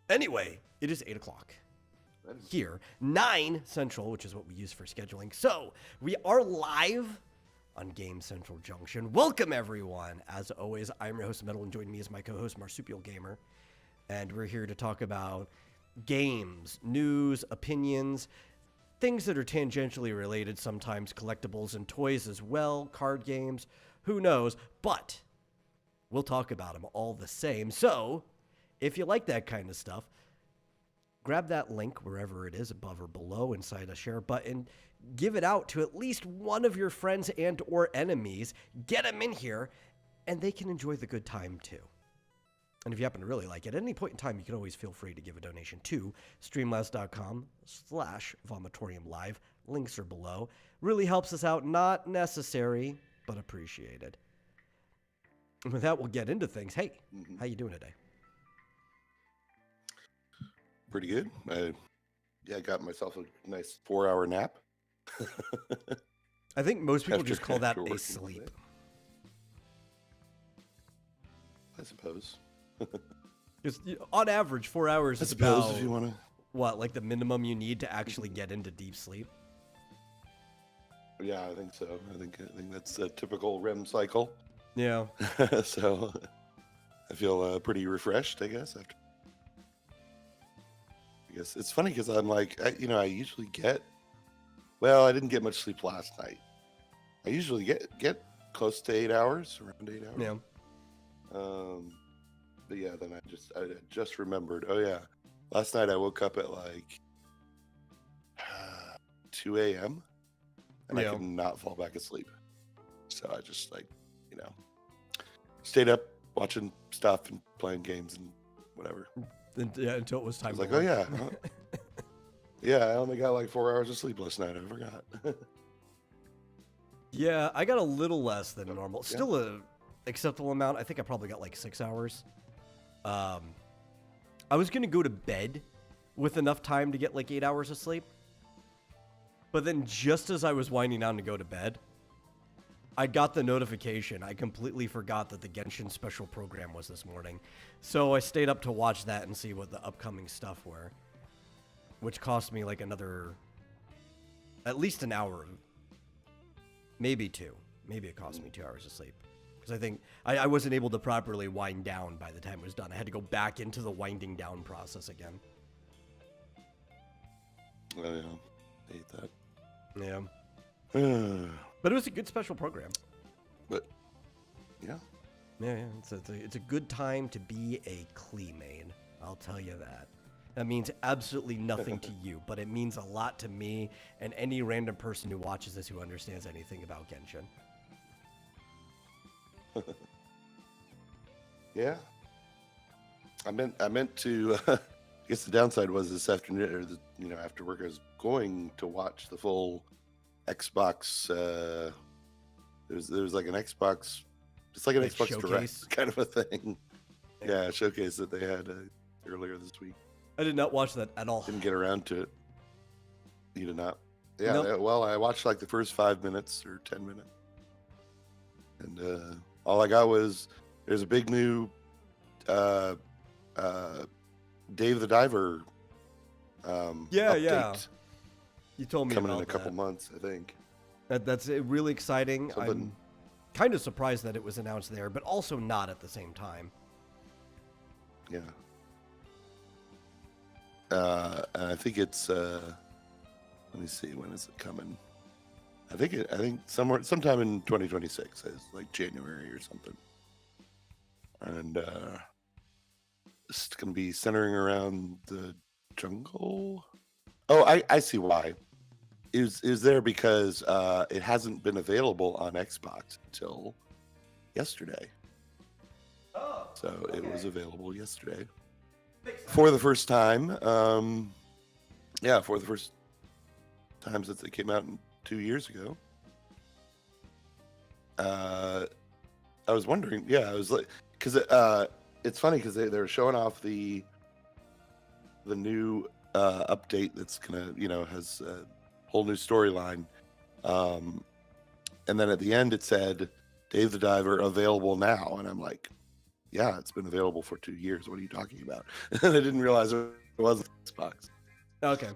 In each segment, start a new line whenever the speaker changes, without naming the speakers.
Anyway, it is 8 o'clock here, 9 Central, which is what we use for scheduling. So we are live on Game Central Junction. Welcome, everyone. As always, I'm your host, Metal, and joining me is my co-host, Marsupial Gamer. And we're here to talk about games, news, opinions, things that are tangentially related, sometimes collectibles and toys as well, card games, who knows, but we'll talk about them all the same. So if you like that kind of stuff, grab that link wherever it is, above or below, inside a share button. Give it out to at least one of your friends and or enemies. Get them in here, and they can enjoy the good time too. And if you happen to really like it, at any point in time, you can always feel free to give a donation to streamlabs.com/vomitoriumlive. Links are below. Really helps us out. Not necessary, but appreciated. And with that, we'll get into things. Hey, how you doing today?
Pretty good. I got myself a nice 4-hour nap.
I think most people just call that a sleep.
I suppose.
Because on average, 4 hours is
suppose
about,
if you want to.
what, like the minimum you need to actually get into deep sleep?
Yeah, I think so. I think that's a typical REM cycle.
Yeah.
So I feel pretty refreshed, I guess. I guess it's funny because I'm like, I usually get. Well, I didn't get much sleep last night. I usually get close to 8 hours, around 8 hours.
Yeah.
But yeah, then I just remembered. Oh yeah, last night I woke up at like 2 a.m. and I could not fall back asleep. So I just stayed up watching stuff and playing games and whatever.
Until it was time.
I was like, oh yeah, yeah. I only got like 4 hours of sleep last night. I forgot.
Yeah, I got a little less than normal. Still a acceptable amount. I think I probably got like 6 hours. I was gonna go to bed with enough time to get like 8 hours of sleep, but then just as I was winding down to go to bed, I got the notification. I completely forgot that the Genshin special program was this morning, so I stayed up to watch that and see what the upcoming stuff were, which cost me like at least an hour, maybe 2. Maybe it cost me 2 hours of sleep. I think I wasn't able to properly wind down by the time it was done. I had to go back into the winding down process again.
Oh yeah, I hate that.
Yeah. But it was a good special program.
But yeah.
Yeah. It's a good time to be a Klee main. I'll tell you that. That means absolutely nothing to you, but it means a lot to me and any random person who watches this who understands anything about Genshin.
Yeah, I meant to. I guess the downside was this afternoon, or after work, I was going to watch the full Xbox. There was like an Xbox, it's like an Xbox
showcase
Direct kind of a thing. Yeah, showcase that they had earlier this week.
I did not watch that at all.
Didn't get around to it. You did not. Yeah.
Nope.
Well, I watched like the first 5 minutes or 10 minutes, and all I got was there's a big new Dave the Diver update.
You told me
coming
about
in a couple months, I think.
That's really exciting.
Something.
I'm kind of surprised that it was announced there, but also not at the same time.
Yeah. And I think it's let me see, when is it coming? I think sometime in 2026, it's like January or something. And it's going to be centering around the jungle. Oh, I see why. It was there because it hasn't been available on Xbox until yesterday.
Oh,
so
okay.
It was available yesterday for the first time. For the first time since it came out 2 years ago. I was wondering, I was like, because it's funny because they were showing off the new update that's gonna, has a whole new storyline, and then at the end it said Dave the Diver available now, and I'm like, yeah, it's been available for 2 years. What are you talking about? I didn't realize it was Xbox.
Okay.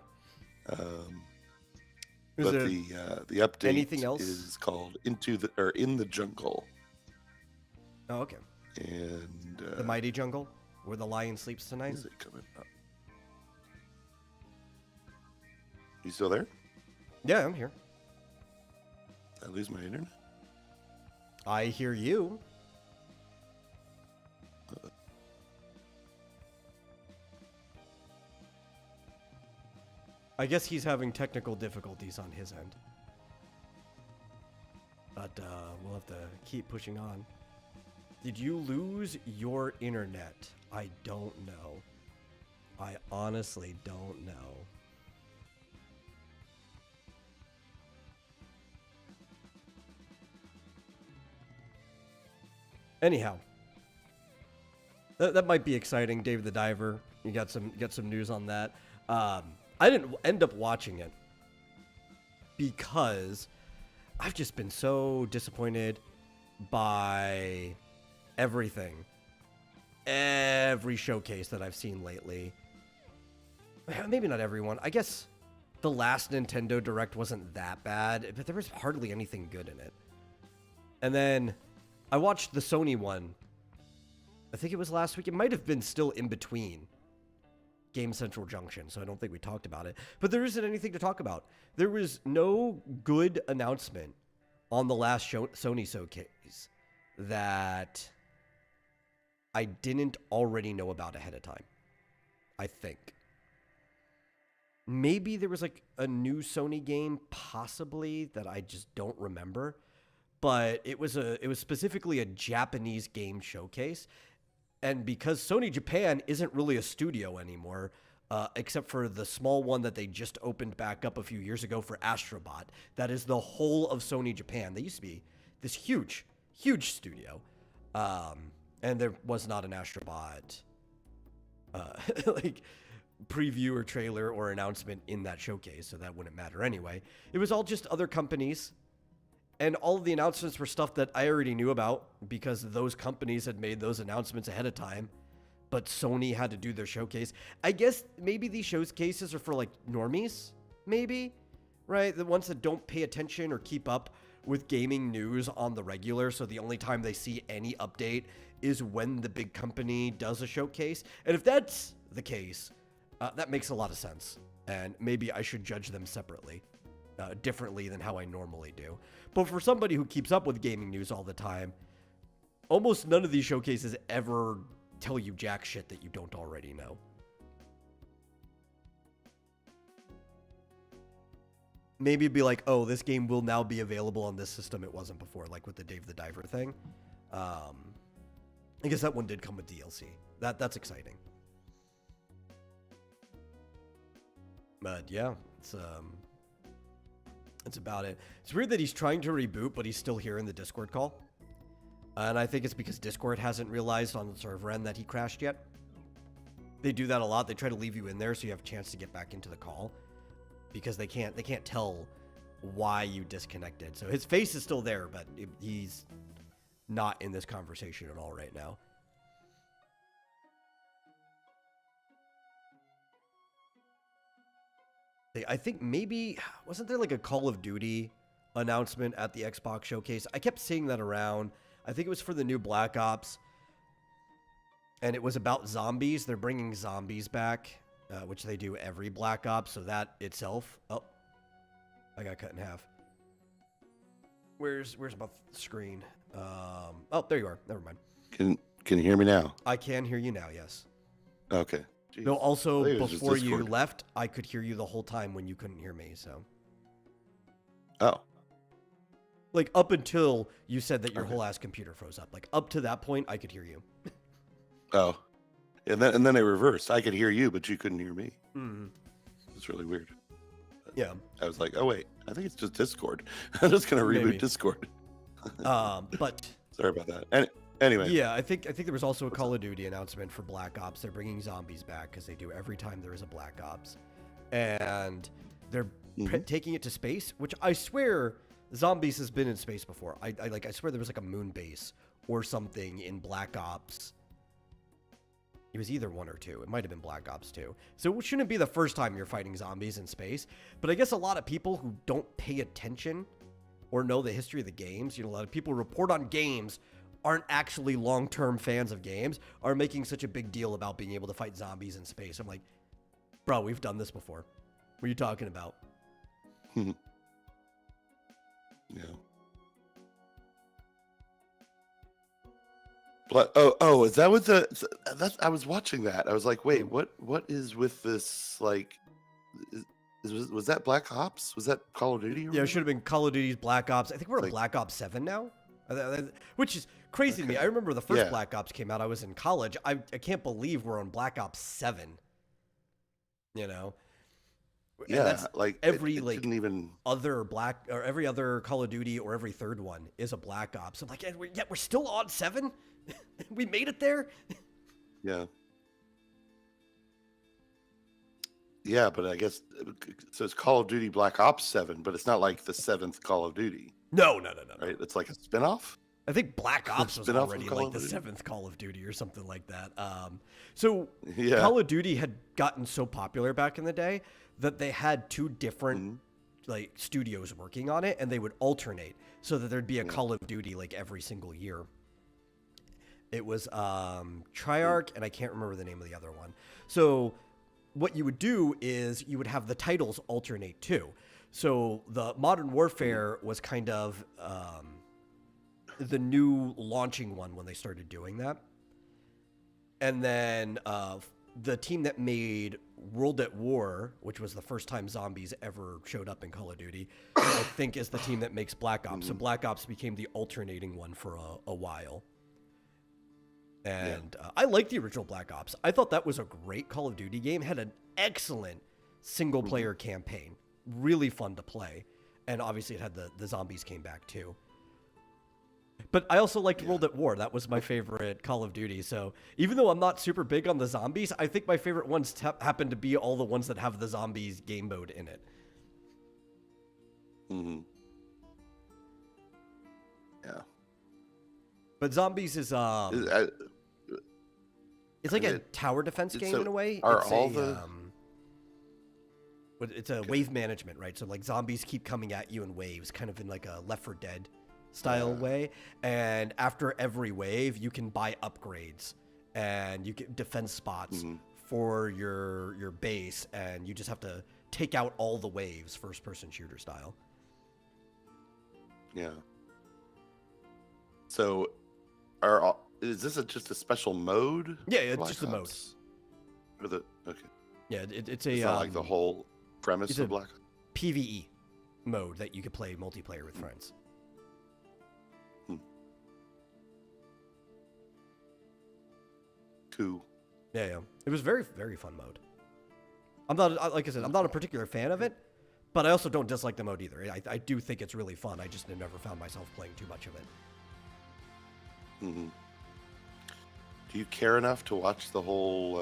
Is
But
there
the update
anything else?
is called In the Jungle.
Oh, okay.
And
The Mighty Jungle, where the lion sleeps tonight.
Is it coming up? You still there?
Yeah, I'm here.
Did I lose my internet?
I hear you. I guess he's having technical difficulties on his end. But we'll have to keep pushing on. Did you lose your internet? I don't know. I honestly don't know. Anyhow, that might be exciting. Dave the Diver, you got some news on that. I didn't end up watching it because I've just been so disappointed by everything. Every showcase that I've seen lately. Maybe not everyone. I guess the last Nintendo Direct wasn't that bad, but there was hardly anything good in it. And then I watched the Sony one. I think it was last week. It might have been still in between Game Central Junction, so I don't think we talked about it. But there isn't anything to talk about. There was no good announcement on the last Sony showcase that I didn't already know about ahead of time, I think. Maybe there was like a new Sony game, possibly, that I just don't remember. But it was specifically a Japanese game showcase. And because Sony Japan isn't really a studio anymore, except for the small one that they just opened back up a few years ago for Astrobot, that is the whole of Sony Japan. They used to be this huge, huge studio. And there was not an Astrobot like preview or trailer or announcement in that showcase, so that wouldn't matter anyway. It was all just other companies. And all of the announcements were stuff that I already knew about because those companies had made those announcements ahead of time. But Sony had to do their showcase. I guess maybe these showcases are for like normies, maybe, right? The ones that don't pay attention or keep up with gaming news on the regular. So the only time they see any update is when the big company does a showcase. And if that's the case, that makes a lot of sense. And maybe I should judge them separately. Differently than how I normally do. But for somebody who keeps up with gaming news all the time, almost none of these showcases ever tell you jack shit that you don't already know. Maybe it'd be like, oh, this game will now be available on this system it wasn't before, like with the Dave the Diver thing. I guess that one did come with DLC. That's exciting. But yeah, that's about it. It's weird that he's trying to reboot, but he's still here in the Discord call. And I think it's because Discord hasn't realized on the server end that he crashed yet. They do that a lot. They try to leave you in there so you have a chance to get back into the call. Because they can't tell why you disconnected. So his face is still there, but he's not in this conversation at all right now. I think maybe, wasn't there like a Call of Duty announcement at the Xbox showcase? I kept seeing that around. I think it was for the new Black Ops. And it was about zombies. They're bringing zombies back, which they do every Black Ops. So that itself, oh, I got cut in half. Where's my screen? Oh, there you are. Never mind.
Can you hear me now?
I can hear you now, yes.
Okay. Jeez.
No, also, before you left, I could hear you the whole time when you couldn't hear me, so.
Oh.
Like, up until you said that your whole ass computer froze up. Like, up to that point, I could hear you.
Oh. And then it reversed. I could hear you, but you couldn't hear me.
Mm-hmm.
It's really weird. But
yeah.
I was like, oh, wait. I think it's just Discord. I'm just going to reboot
Maybe.
Discord.
But...
Sorry about that. Anyway.
Yeah, I think there was also a Call of Duty announcement for Black Ops. They're bringing zombies back because they do every time there is a Black Ops. And they're taking it to space, which I swear zombies has been in space before. I swear there was like a moon base or something in Black Ops It was either 1 or 2. It might have been Black Ops 2. So it shouldn't be the first time you're fighting zombies in space. But I guess a lot of people who don't pay attention or know the history of the games, a lot of people who report on games aren't actually long-term fans of games, are making such a big deal about being able to fight zombies in space. I'm like, bro, we've done this before. What are you talking about?
Yeah. But is that what I was watching that. I was like, wait, what is with this? Like, was that Black Ops? Was that Call of Duty?
Yeah, it should have been Call of Duty's Black Ops. I think we're on Black Ops 7 now, which is crazy to me. I remember the first Black Ops came out. I was in college. I can't believe we're on Black Ops 7.
Yeah,
that's
like
every
it didn't even
other every other Call of Duty or every third one is a Black Ops. I'm like, we're still on 7. We made it there.
Yeah. Yeah, but I guess so. It's Call of Duty Black Ops 7, but it's not like the 7th Call of Duty.
No.
Right? It's like a spinoff.
I think Black Ops was already like the 7th Call of Duty or something like that. So Call of Duty had gotten so popular back in the day that they had 2 different like studios working on it, and they would alternate so that there'd be a Call of Duty like every single year. It was Treyarch, and I can't remember the name of the other one. So what you would do is you would have the titles alternate too. So the Modern Warfare was kind of the new launching one when they started doing that. And then the team that made World at War, which was the first time zombies ever showed up in Call of Duty, I think is the team that makes Black Ops. So Black Ops became the alternating one for a while. And I like the original Black Ops. I thought that was a great Call of Duty game. Had an excellent single-player campaign. Really fun to play. And obviously it had the zombies came back too. But I also liked World at War. That was my favorite Call of Duty. So even though I'm not super big on the zombies, I think my favorite ones happen to be all the ones that have the zombies game mode in it.
Mm-hmm. Yeah.
But zombies is it's like a tower defense game in a way. It's a wave management, right? So like zombies keep coming at you in waves, kind of in like a Left 4 Dead style way. And after every wave, you can buy upgrades and you get defense spots for your base, and you just have to take out all the waves, first person shooter style.
Yeah. So is this just a special mode?
Yeah, it's just a mode.
Okay.
Yeah, it's
not like the whole premise of Black Ops?
PvE mode that you could play multiplayer with friends.
Cool.
Yeah. It was very, very fun mode. I'm not, like I said, I'm not a particular fan of it, but I also don't dislike the mode either. I do think it's really fun. I just never found myself playing too much of it.
Mm-hmm. Do you care enough to watch the whole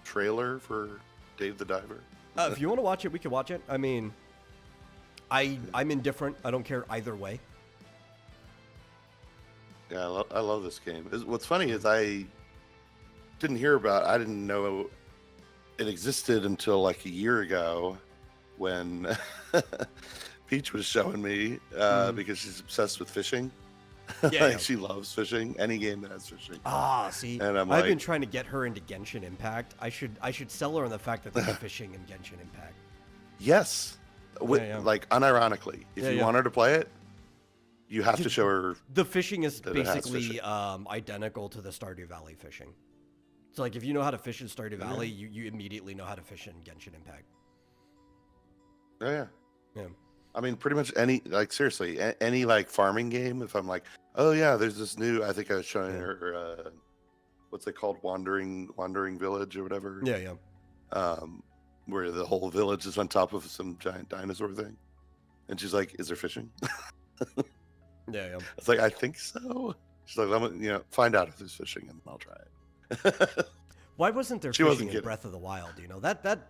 trailer for Dave the Diver?
If you want to watch it, we can watch it. I mean, I'm indifferent. I don't care either way.
Yeah, I love this game. What's funny is I didn't know it existed until like a year ago when Peach was showing me because she's obsessed with fishing.
Yeah,
she loves fishing. Any game that has fishing.
See,
and
I've been trying to get her into Genshin Impact. I should sell her on the fact that there's fishing in Genshin Impact.
Yes, like unironically, if you want her to play it, you have to show her.
The fishing is basically identical to the Stardew Valley fishing. So like if you know how to fish in Stardew Valley, you immediately know how to fish in Genshin Impact.
Oh
yeah.
I mean, pretty much any like farming game. If I'm like, oh yeah, there's this new. I think I was showing her. What's it called? Wandering Village or whatever.
Yeah.
Where the whole village is on top of some giant dinosaur thing, and she's like, "Is there fishing?"
Yeah.
It's like, I think so. She's like, find out if there's fishing, and I'll try it.
Why wasn't there fishing in Breath of the Wild? That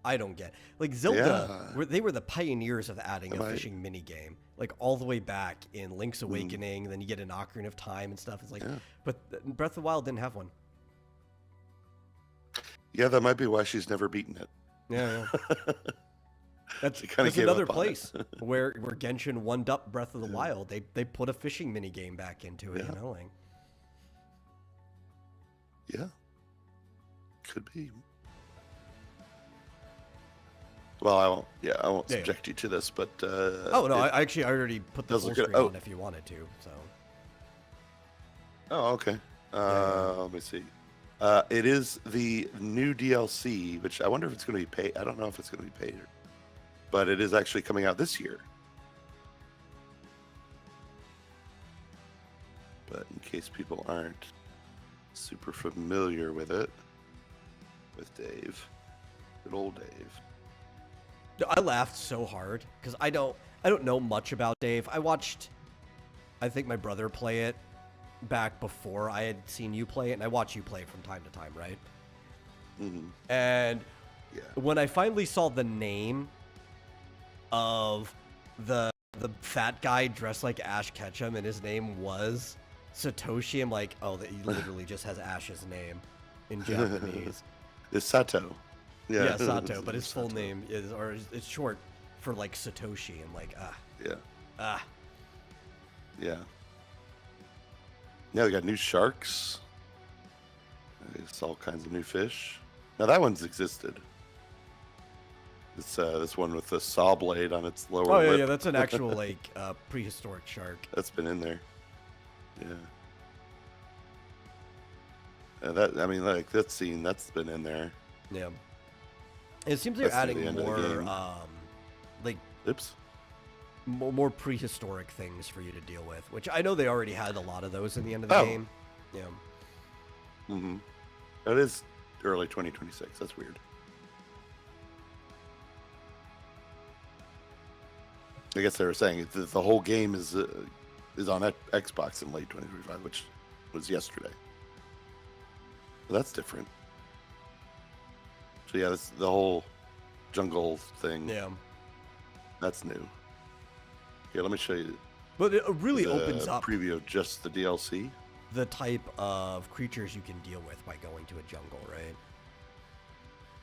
I don't get. Like Zelda, they were the pioneers of adding a fishing mini game, like all the way back in Link's Awakening. Then you get an Ocarina of Time and stuff. It's like, but Breath of the Wild didn't have one.
Yeah, that might be why she's never beaten it.
Yeah. That's
kinda gave
another
up on
place
it.
where Genshin one up Breath of the Wild. They put a fishing mini game back into it.
Yeah.
You know, like.
Yeah, could be. Well, I won't. Yeah, I won't subject you to this, but.
Oh no! I already put the full screen on if you wanted to. So.
Oh, okay. Let me see. It is the new DLC, which I wonder if it's going to be paid. I don't know if it's going to be paid, but it is actually coming out this year. But in case people aren't super familiar with it, with Dave, good old Dave.
I laughed so hard because I don't know much about Dave. I think my brother play it back before I had seen you play it, and I watch you play it from time to time, right?
Mm-hmm.
And when I finally saw the name of the fat guy dressed like Ash Ketchum, and his name was Satoshi, I'm like, oh, he literally just has Ash's name in Japanese.
It's Sato.
Yeah, Sato, but his full name is, or it's short for like Satoshi. I'm like,
Yeah. Yeah, they got new sharks. It's all kinds of new fish. Now that one's existed. It's this one with the saw blade on its lower lip.
Oh yeah, that's an actual like prehistoric shark.
That's been in there. Yeah. That, I mean, like that scene, that's been in there.
Yeah. It seems they're adding more like more prehistoric things for you to deal with, which I know they already had a lot of those in the end of the game. Yeah.
Mm-hmm. It is early 2026. That's weird. I guess they were saying the whole game is on Xbox in late 2025, which was yesterday. So that's different. So yeah, this the whole jungle thing.
Yeah.
That's new. Here, let me show you.
But it really opens up
preview of just the DLC.
The type of creatures you can deal with by going to a jungle, right?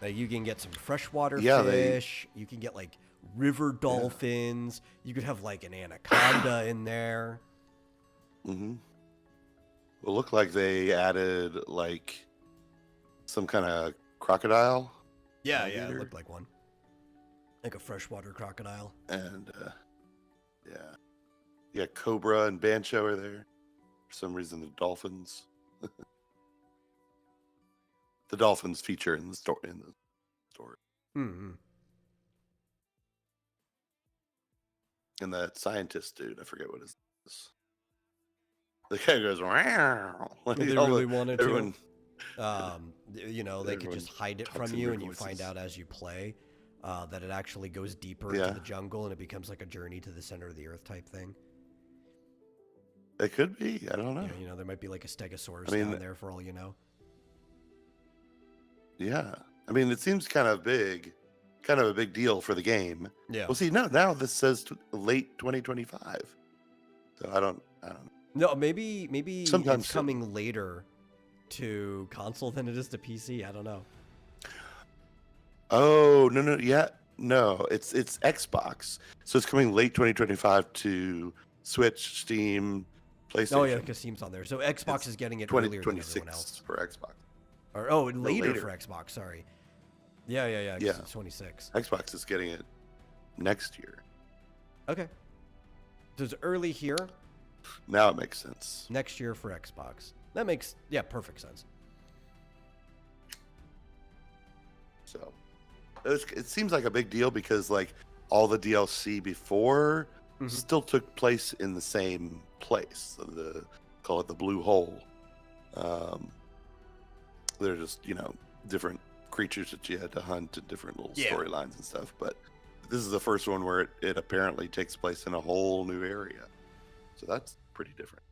Like you can get some freshwater fish. You can get like river dolphins. You could have like an anaconda in there.
Mm-hmm. Well, look like they added like some kind of crocodile.
Yeah, it looked like one. Like a freshwater crocodile.
And yeah, Cobra and Bancho are there. For some reason, the dolphins. The dolphins feature in the story.
Mm-hmm.
And that scientist dude, I forget what his name is. The guy goes, wow.
Like they really wanted to. They could just hide it from you, and you find out as you play that it actually goes deeper into the jungle, and it becomes like a journey to the center of the earth type thing.
It could be. I don't know.
Yeah, there might be like a stegosaurus down there for all you know.
Yeah. I mean, it seems kind of a big deal for the game.
Yeah.
Well, see, now this says late 2025. So I don't know.
No, maybe
sometimes
it's coming later to console than it is to PC. I don't know.
Oh, no. Yeah. No, it's Xbox. So it's coming late 2025 to Switch, Steam, PlayStation.
Oh yeah, because Steam's on there. So Xbox is getting it earlier than everyone else.
For Xbox.
Or later for Xbox. Sorry. Yeah. It's 26.
Xbox is getting it next year.
Okay. So it's early here.
Now it makes sense.
Next year for Xbox. That makes perfect sense.
So it seems like a big deal because like all the DLC before still took place in the same place. So call it the blue hole. They're just, different creatures that you had to hunt and different little storylines and stuff. But this is the first one where it apparently takes place in a whole new area. So that's pretty different.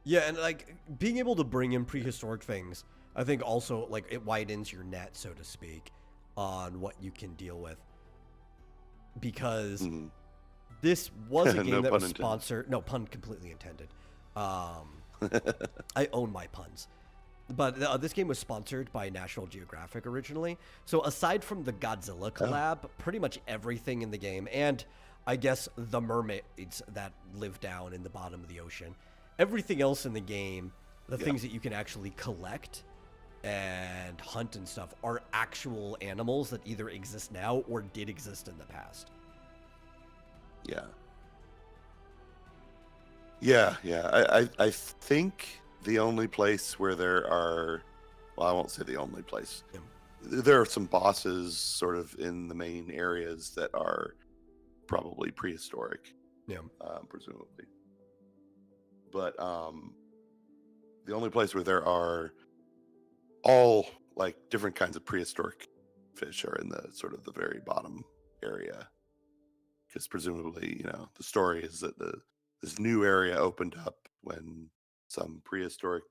Yeah, and like being able to bring in prehistoric things, I think also like it widens your net, so to speak, on what you can deal with. Because this was a game that was sponsored. No, pun completely intended. I own my puns. But this game was sponsored by National Geographic originally. So aside from the Godzilla collab, pretty much everything in the game, and I guess the mermaids that live down in the bottom of the ocean, everything else in the game, the things that you can actually collect and hunt and stuff, are actual animals that either exist now or did exist in the past.
Yeah. Yeah. I think the only place where there are, well, I won't say the only place.
Yeah.
There are some bosses sort of in the main areas that are probably prehistoric, presumably. But the only place where there are all like different kinds of prehistoric fish are in the sort of the very bottom area, because presumably, the story is that this new area opened up when some prehistoric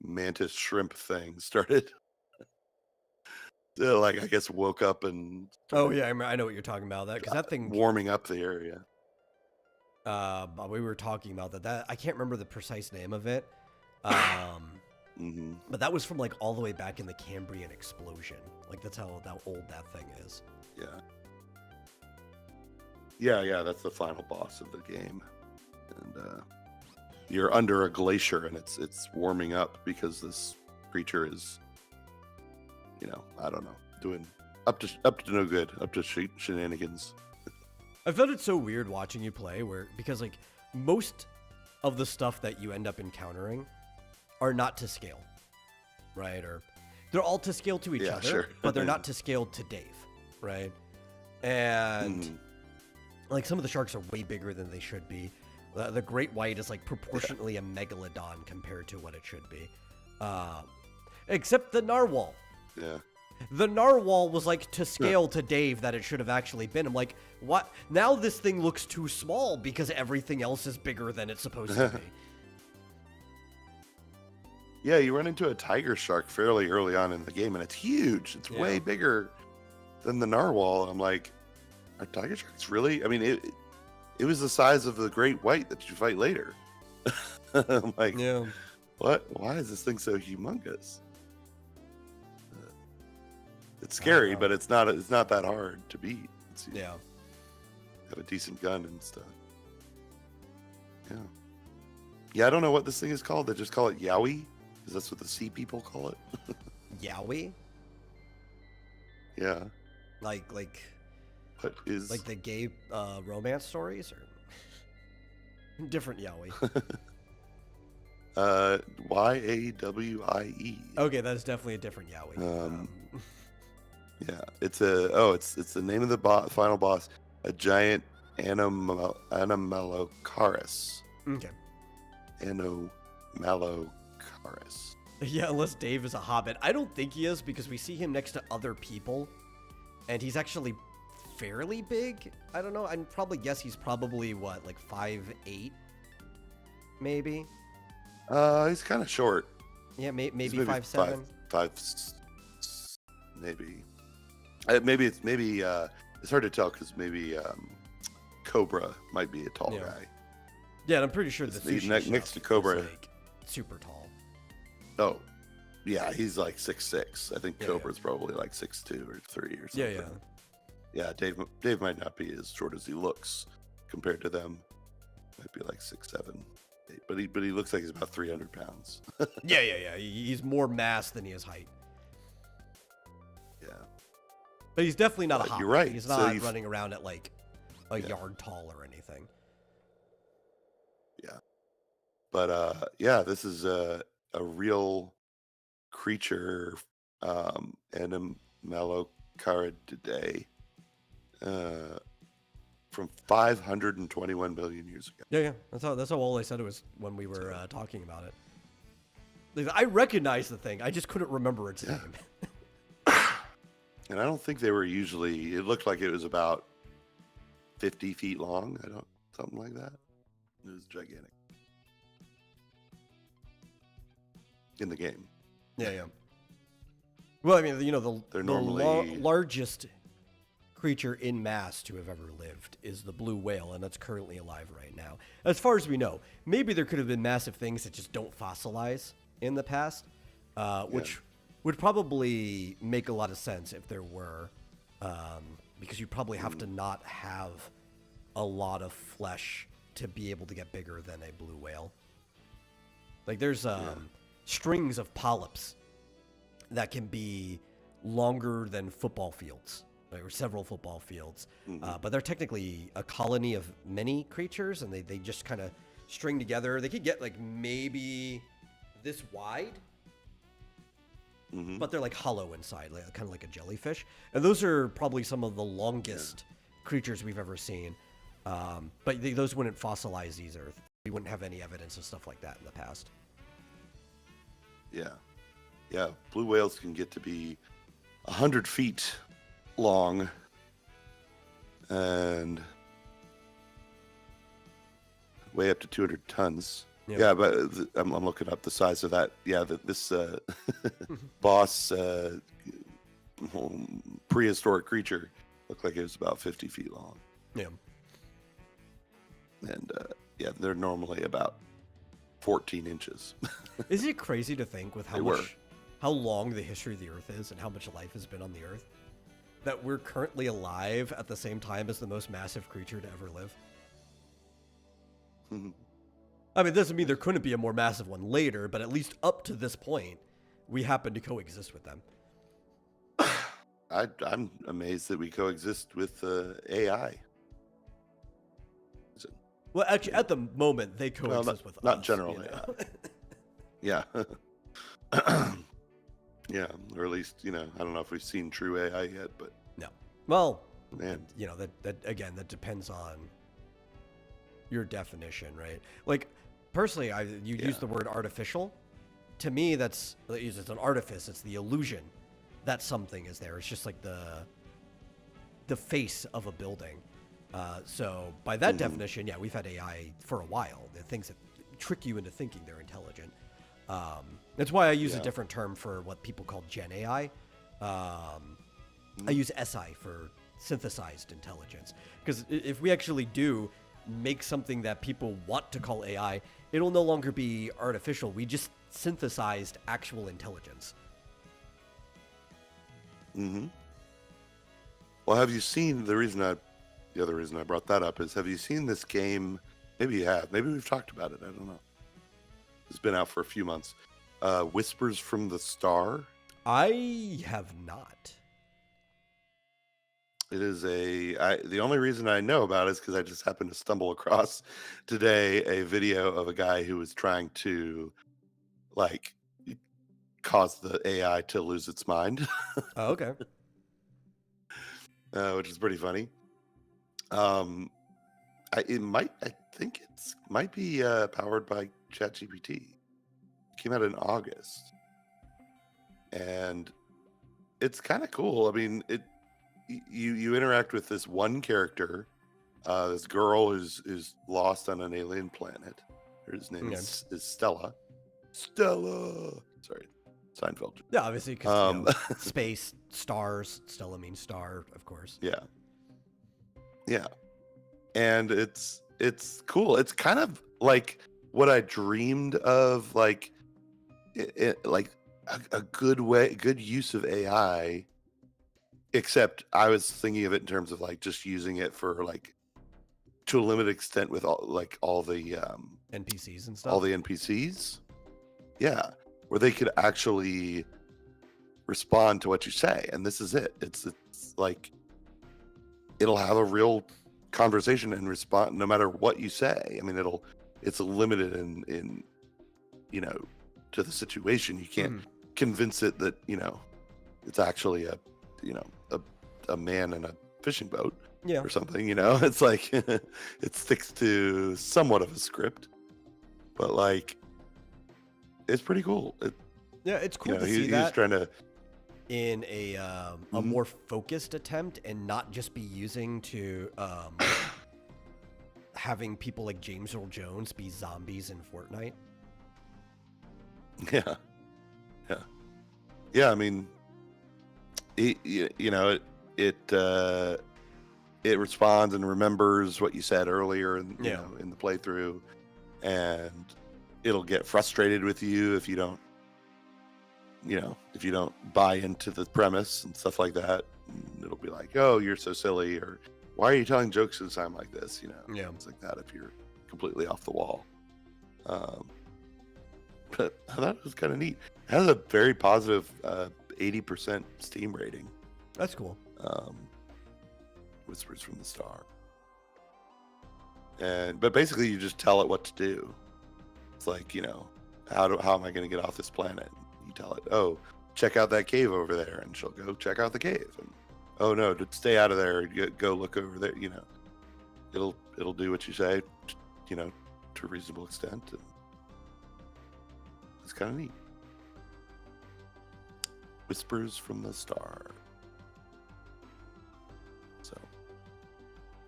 mantis shrimp thing started. Like, I guess woke up and
I know what you're talking about. That because that thing
warming up the area.
But we were talking about that. I can't remember the precise name of it. But that was from like all the way back in the Cambrian explosion. Like that's how old that thing is.
Yeah. That's the final boss of the game, and you're under a glacier, and it's warming up because this creature is, I don't know, doing up to no good, up to shenanigans.
I found it so weird watching you play, because like most of the stuff that you end up encountering are not to scale, right? Or they're all to scale to each other,
sure.
but they're not to scale to Dave, right? And like some of the sharks are way bigger than they should be. The great white is like proportionately a megalodon compared to what it should be, except the narwhal.
Yeah.
The narwhal was like to scale to Dave that it should have actually been. I'm like, what? Now this thing looks too small because everything else is bigger than it's supposed to be.
Yeah, you run into a tiger shark fairly early on in the game, and it's huge. It's way bigger than the narwhal. I'm like, are tiger sharks really? I mean, it was the size of the great white that you fight later. I'm like, what? Why is this thing so humongous? It's scary, but it's not that hard to beat. Have a decent gun and stuff. Yeah, I don't know what this thing is called. They just call it Yowie, because that's what the sea people call it.
Yowie?
Yeah.
Like
what is
like the gay romance stories, or different Yowie?
Yawie.
Okay, that is definitely a different Yowie.
Yeah, it's the name of the final boss, a giant Anomalocaris.
Okay.
Anomalocaris.
Yeah, unless Dave is a hobbit. I don't think he is, because we see him next to other people, and he's actually fairly big. I don't know. I'd probably guess he's probably what, like 5'8", maybe.
He's kind of short.
Yeah, maybe 5'7".
Maybe. Maybe it's hard to tell, because maybe Cobra might be a tall guy.
Yeah, and I'm pretty sure the sushi
next to Cobra
is like super tall.
Oh, yeah, he's like 6'6". I think Cobra's probably like 6'2" or 3 or something. Yeah, Dave might not be as short as he looks compared to them. Might be like 6'7", 8", but he looks like he's about 300 pounds.
Yeah. He's more mass than he is height.
Yeah.
But he's definitely not a hobbit.
You're right.
He's not running around at like a yard tall or anything.
Yeah. But this is a real creature, Anomalocaris from 521 million years ago.
Yeah. That's how all I said it was when we were talking about it. I recognize the thing. I just couldn't remember its name.
And I don't think they were usually. It looked like it was about 50 feet long. Something like that. It was gigantic in the game.
Yeah. Well, I mean,
They're normally
largest creature in mass to have ever lived is the blue whale, and that's currently alive right now. As far as we know, maybe there could have been massive things that just don't fossilize in the past. which would probably make a lot of sense if there were, because you probably have to not have a lot of flesh to be able to get bigger than a blue whale. Like there's strings of polyps that can be longer than football fields, right, or several football fields. But they're technically a colony of many creatures, and they just kind of string together. They could get like maybe this wide, but they're like hollow inside, like, kind of like a jellyfish. And those are probably some of the longest creatures we've ever seen. But those wouldn't fossilize these Earth. We wouldn't have any evidence of stuff like that in the past.
Yeah. Blue whales can get to be 100 feet long and weigh up to 200 tons. Yeah, but I'm looking up the size of that. Yeah, this boss prehistoric creature looked like it was about 50 feet long.
Yeah.
And they're normally about 14 inches.
Is it crazy to think with how long the history of the Earth is and how much life has been on the Earth, that we're currently alive at the same time as the most massive creature to ever live? I mean, it doesn't mean there couldn't be a more massive one later, but at least up to this point, we happen to coexist with them.
I'm amazed that we coexist with AI.
Well, actually, at the moment, they coexist with us.
Not general AI. Yeah. Yeah, or at least, I don't know if we've seen true AI yet, but...
No. Well,
man,
that depends on your definition, right? Like, personally, you use the word artificial. To me, it's an artifice. It's the illusion that something is there. It's just like the face of a building. So by that definition, we've had AI for a while. The things that trick you into thinking they're intelligent. That's why I use a different term for what people call Gen AI. I use SI for synthesized intelligence. Because if we actually do make something that people want to call AI, it'll no longer be artificial. We just synthesized actual intelligence.
Well, have you seen the other reason I brought that up is, have you seen this game? Maybe you have. Maybe we've talked about it. I don't know. It's been out for a few months. Whispers from the Star.
I have not.
It is the only reason I know about it is because I just happened to stumble across today a video of a guy who was trying to cause the AI to lose its mind.
Oh, okay.
Which is pretty funny. I think it might be powered by ChatGPT. It came out in August, and it's kind of cool. I mean, you interact with this one character, this girl is lost on an alien planet. Her name is Stella. Sorry, Seinfeld.
Yeah, obviously, because space, stars. Stella means star, of course.
Yeah, and it's cool. It's kind of like what I dreamed of, like a good use of AI. Except I was thinking of it in terms of just using it for to a limited extent with all the
NPCs and stuff.
All the NPCs, where they could actually respond to what you say, and this is it. It's it'll have a real conversation and respond no matter what you say. I mean, it's limited in to the situation. You can't convince it that it's actually a man in a fishing boat or something. It's it sticks to somewhat of a script, but it's pretty cool.
It's cool to see that.
He's trying to
in a more focused attempt, and not just be using to having people like James Earl Jones be zombies in Fortnite.
Yeah. I mean, it responds and remembers what you said earlier in the playthrough, and it'll get frustrated with you if you don't if you don't buy into the premise and stuff like that, it'll be like, oh, you're so silly, or why are you telling jokes at a time like this?
Yeah.
Things like that if you're completely off the wall. But I thought it was kind of neat. It has a very positive 80% Steam rating.
That's cool.
Whispers from the Star. But basically you just tell it what to do. It's like, how am I going to get off this planet? You tell it, oh, check out that cave over there, and she'll go check out the cave. And oh no, to stay out of there, go look over there. It'll do what you say, to a reasonable extent. And it's kind of neat. Whispers from the Star. So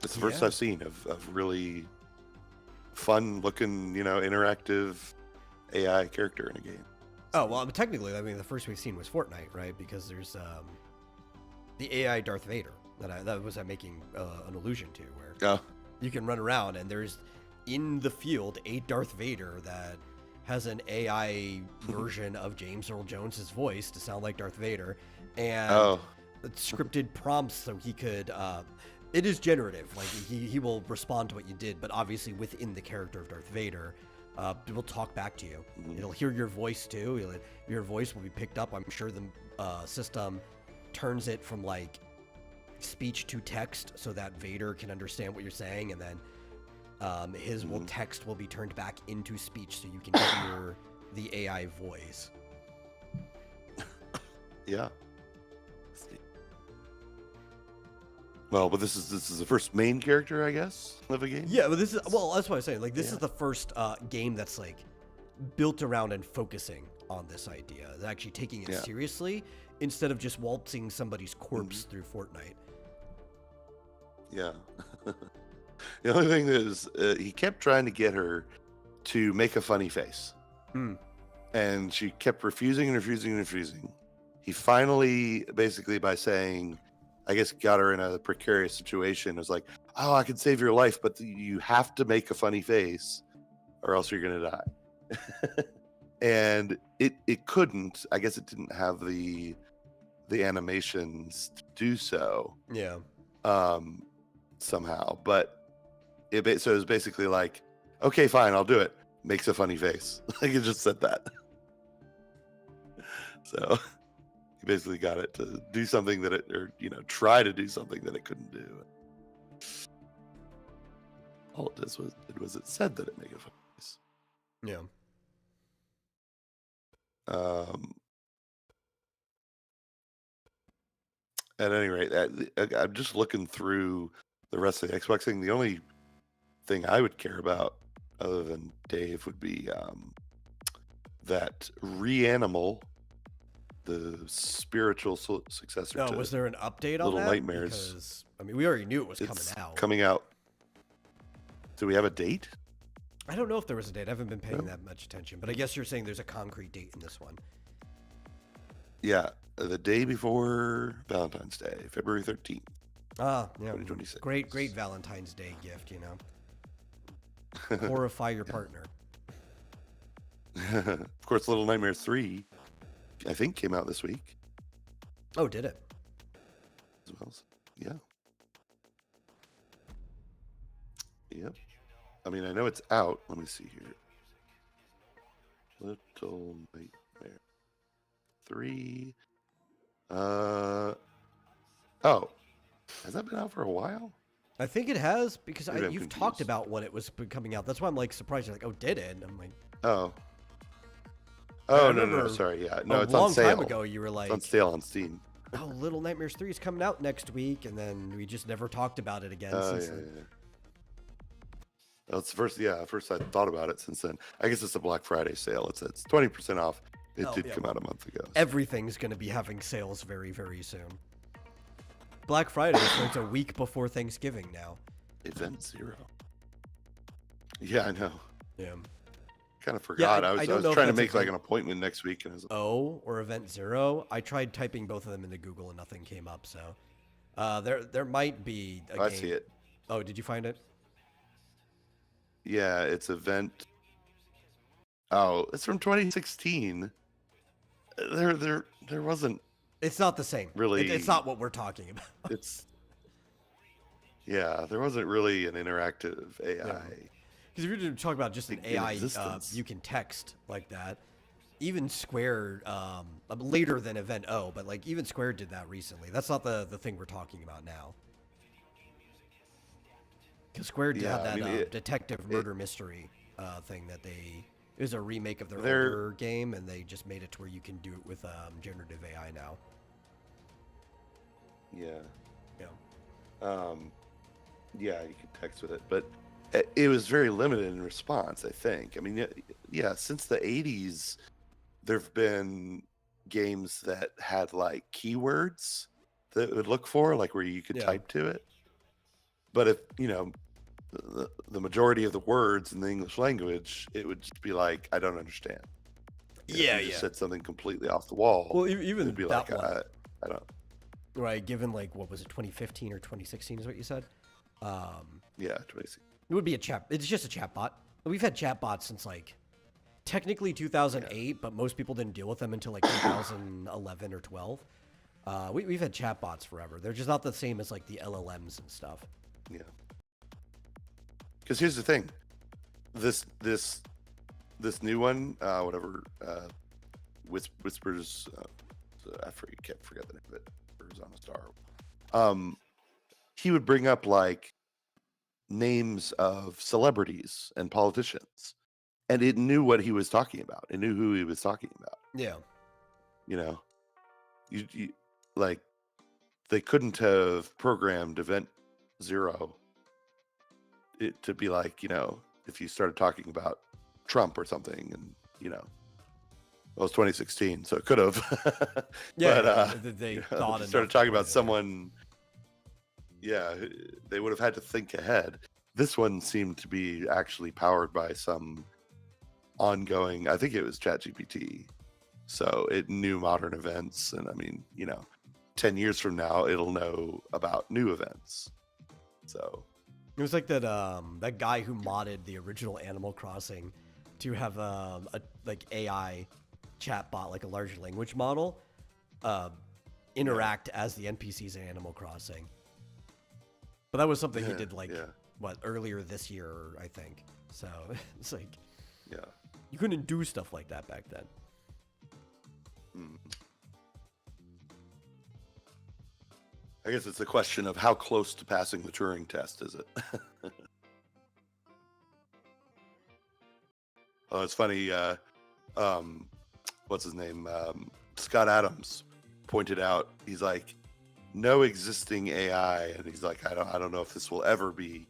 it's the first I've seen of really fun looking, interactive AI character in a game.
Oh, well, technically, the first we've seen was Fortnite, right? Because there's the AI Darth Vader that was making an allusion to, where you can run around and there's in the field a Darth Vader that has an AI version of James Earl Jones's voice to sound like Darth Vader, and scripted prompts so he could. It is generative, like he will respond to what you did, but obviously within the character of Darth Vader. It will talk back to you. It'll hear your voice too. Your voice will be picked up. I'm sure the system turns it from like speech to text so that Vader can understand what you're saying, and then his text will be turned back into speech so you can hear the AI voice.
Yeah. Well, but this is the first main character, I guess, of a game.
Yeah, but that's what I was saying. Like, this is the first game that's like built around and focusing on this idea, actually taking it seriously instead of just waltzing somebody's corpse through Fortnite.
Yeah. The only thing is, he kept trying to get her to make a funny face, and she kept refusing and refusing and refusing. He finally, basically, by saying, I guess, got her in a precarious situation. It was like, oh, I can save your life, but you have to make a funny face or else you're going to die. And it couldn't. I guess it didn't have the animations to do so.
Yeah.
Somehow. But it was basically like, okay, fine, I'll do it. Makes a funny face. Like, it just said that. So... He basically got it to do something that try to do something that it couldn't do. All it did was it said that it made a face.
Yeah.
At any rate, I'm just looking through the rest of the Xbox thing. The only thing I would care about, other than Dave, would be that Reanimal, the spiritual successor to
was there an update on
Little
that?
Nightmares.
Because, we already knew it was
coming out. Do we have a date?
I don't know if there was a date. I haven't been paying that much attention, but I guess you're saying there's a concrete date in this one.
Yeah, the day before Valentine's Day, February 13th.
Ah, yeah.
2026.
Great Valentine's Day gift, Horrify your partner.
Of course, Little Nightmares 3, I think, came out this week.
Oh, did it?
As well. Yeah. Yep. I know it's out. Let me see here. Little Nightmare 3. Oh. Has that been out for a while?
I think it has, because you've talked about when it was coming out. That's why I'm like surprised. You're like, oh, did it? And I'm like,
oh. Oh, no, sorry. Yeah. No, it's on sale.
A long time ago, you were like,
it's on sale on Steam.
Oh, Little Nightmares 3 is coming out next week, and then we just never talked about it again since then.
Yeah. Well, it's first I thought about it since then. I guess it's a Black Friday sale. It's 20% off. It did come out a month ago.
Everything's going to be having sales very, very soon. Black Friday starts a week before Thanksgiving now.
Event Zero. Yeah, I know.
Yeah.
Kind of forgot. I was trying to make like an appointment next week, and I was like,
or Event Zero. I tried typing both of them into Google and nothing came up. So there might be a game.
I see it.
Oh, did you find it?
Yeah, it's Event. Oh, it's from 2016. there wasn't
It's not the same.
really.
It's not what we're talking about.
It's yeah, there wasn't really an interactive AI.
Yeah. Because if you're talking about just an
in
AI,
existence.
you can text like that. Even Square, later than Event O, but like even Square did that recently. That's not the thing we're talking about now. Because Square
Yeah,
had
I
that
mean,
detective murder mystery thing that it was a remake of their
They're-
older game, and they just made it to where you can do it with generative AI now.
yeah,
Yeah.
yeah, you could text with it, but it was very limited in response. I think. I mean, yeah, since the '80s, there've been games that had like keywords that it would look for, like where you could
Yeah.
type to it. But if the majority of the words in the English language, it would just be like, I don't understand.
Yeah,
if you just said something completely off the wall,
Well, even
it'd be
that
like,
one,
I don't.
right? Given like what was it, 2015 or 2016 is what you said.
Yeah, 26.
It would be a chat. It's just a chat bot. We've had chat bots since like technically 2008, but most people didn't deal with them until like 2011 or 12. We've had chat bots forever. They're just not the same as like the LLMs and stuff.
Yeah. Because here's the thing, this new one, whatever, whispers. I can't forget the name of it. Whispers on a Star. He would bring up like names of celebrities and politicians, and it knew what he was talking about. It knew who he was talking about.
Yeah.
You know, you like they couldn't have programmed Event Zero it to be like, if you started talking about Trump or something, and well, it was 2016, so it could have.
Yeah.
But
they
if
thought
you
enough
started
to
talking
put
about
it in there.
someone. Yeah, they would have had to think ahead. This one seemed to be actually powered by some ongoing. I think it was ChatGPT, so it knew modern events, and I mean, 10 years from now, it'll know about new events. So
It was like that guy who modded the original Animal Crossing to have a like AI chatbot, like a large language model, interact as the NPCs in Animal Crossing. But that was something he did like earlier this year, I think. So it's like,
yeah.
you couldn't do stuff like that back then.
I guess it's a question of how close to passing the Turing test is it? Oh, it's funny. What's his name? Scott Adams pointed out. He's like, no existing AI, and he's like, I don't know if this will ever be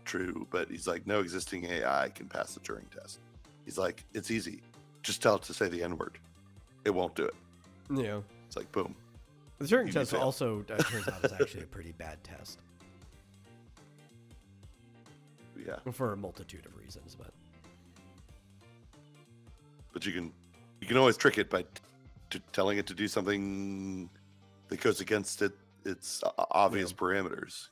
true, but he's like, no existing AI can pass the Turing test. He's like, it's easy. Just tell it to say the N-word. It won't do it.
Yeah.
It's like, boom.
The Turing test also turns out is actually a pretty bad test.
Yeah.
For a multitude of reasons,
but you can always trick it by telling it to do something that goes against its obvious parameters,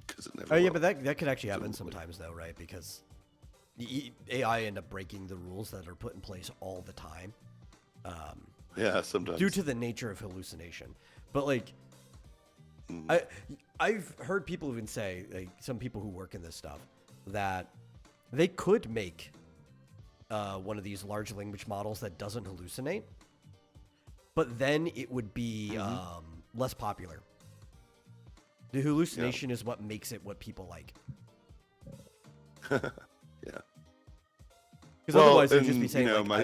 because it never.
Oh yeah,
will.
but that could actually happen sometimes though, right? Because the AI end up breaking the rules that are put in place all the time.
Yeah, sometimes
Due to the nature of hallucination. But like, I've heard people even say, like some people who work in this stuff, that they could make one of these large language models that doesn't hallucinate, but then it would be less popular. The hallucination is what makes it what people like.
Yeah.
Because otherwise they'd just be saying,
I
I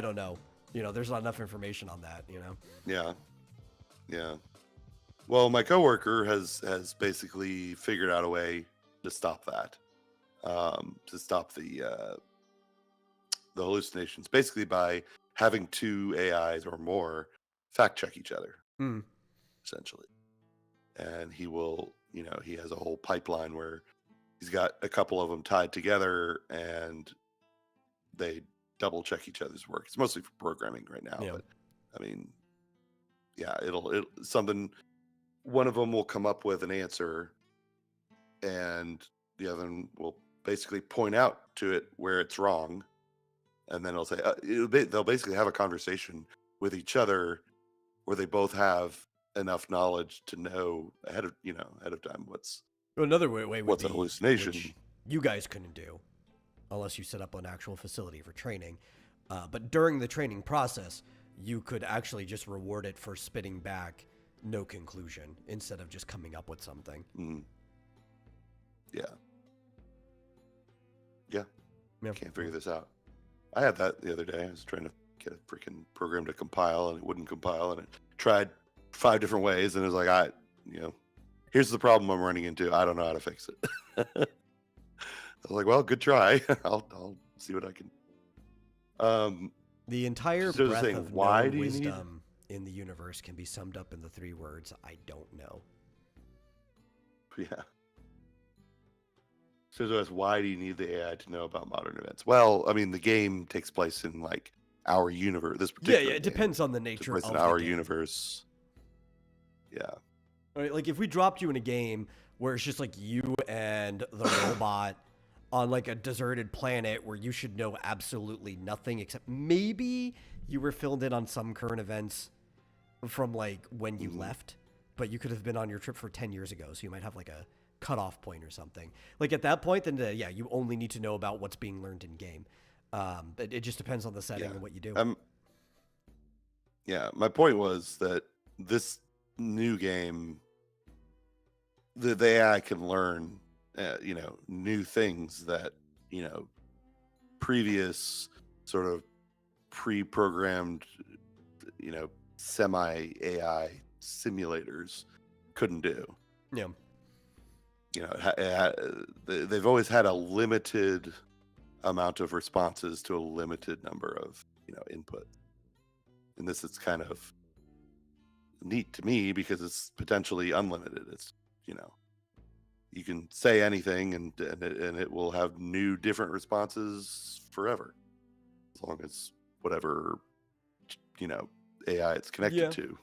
don't know. There's not enough information on that,
Yeah. Well, my coworker has basically figured out a way to stop that, to stop the hallucinations, basically by having two AIs or more fact check each other, essentially. And he will, he has a whole pipeline where he's got a couple of them tied together, and they double check each other's work. It's mostly for programming right now, but I mean, yeah, it'll something. One of them will come up with an answer, and the other one will basically point out to it where it's wrong, and then it'll say they'll basically have a conversation with each other where they both have enough knowledge to know ahead of time
Another way would
what's
be,
a hallucination.
which you guys couldn't do unless you set up an actual facility for training. But during the training process, you could actually just reward it for spitting back no conclusion instead of just coming up with something.
Yeah. Can't figure this out. I had that the other day. I was trying to get a freaking program to compile, and it wouldn't compile, and it tried 5 different ways, and it was like, here's the problem I'm running into. I don't know how to fix it. I was like, well, good try. I'll see what I can.
The entire
So
breadth
saying,
of
why
known
do you need-
wisdom in the universe can be summed up in the 3 words, I don't know.
Yeah. So to us, why do you need the AI to know about modern events? Well, I mean, the game takes place in like our universe. This particular
Yeah, it
game
depends on the
takes
nature
place
of
in
the
our
game.
universe. Yeah.
Right, like if we dropped you in a game where it's just like you and the robot on like a deserted planet where you should know absolutely nothing except maybe you were filled in on some current events from like when you left, but you could have been on your trip for 10 years ago, so you might have like a cutoff point or something. Like at that point, then you only need to know about what's being learned in game. It just depends on the setting and what you do.
Yeah, my point was that this new game, the AI can learn, new things that, previous sort of pre-programmed, semi-AI simulators couldn't do.
Yeah.
They've always had a limited amount of responses to a limited number of, input. And this is kind of neat to me because it's potentially unlimited. It's, you can say anything and it will have new different responses forever, as long as whatever, AI it's connected to.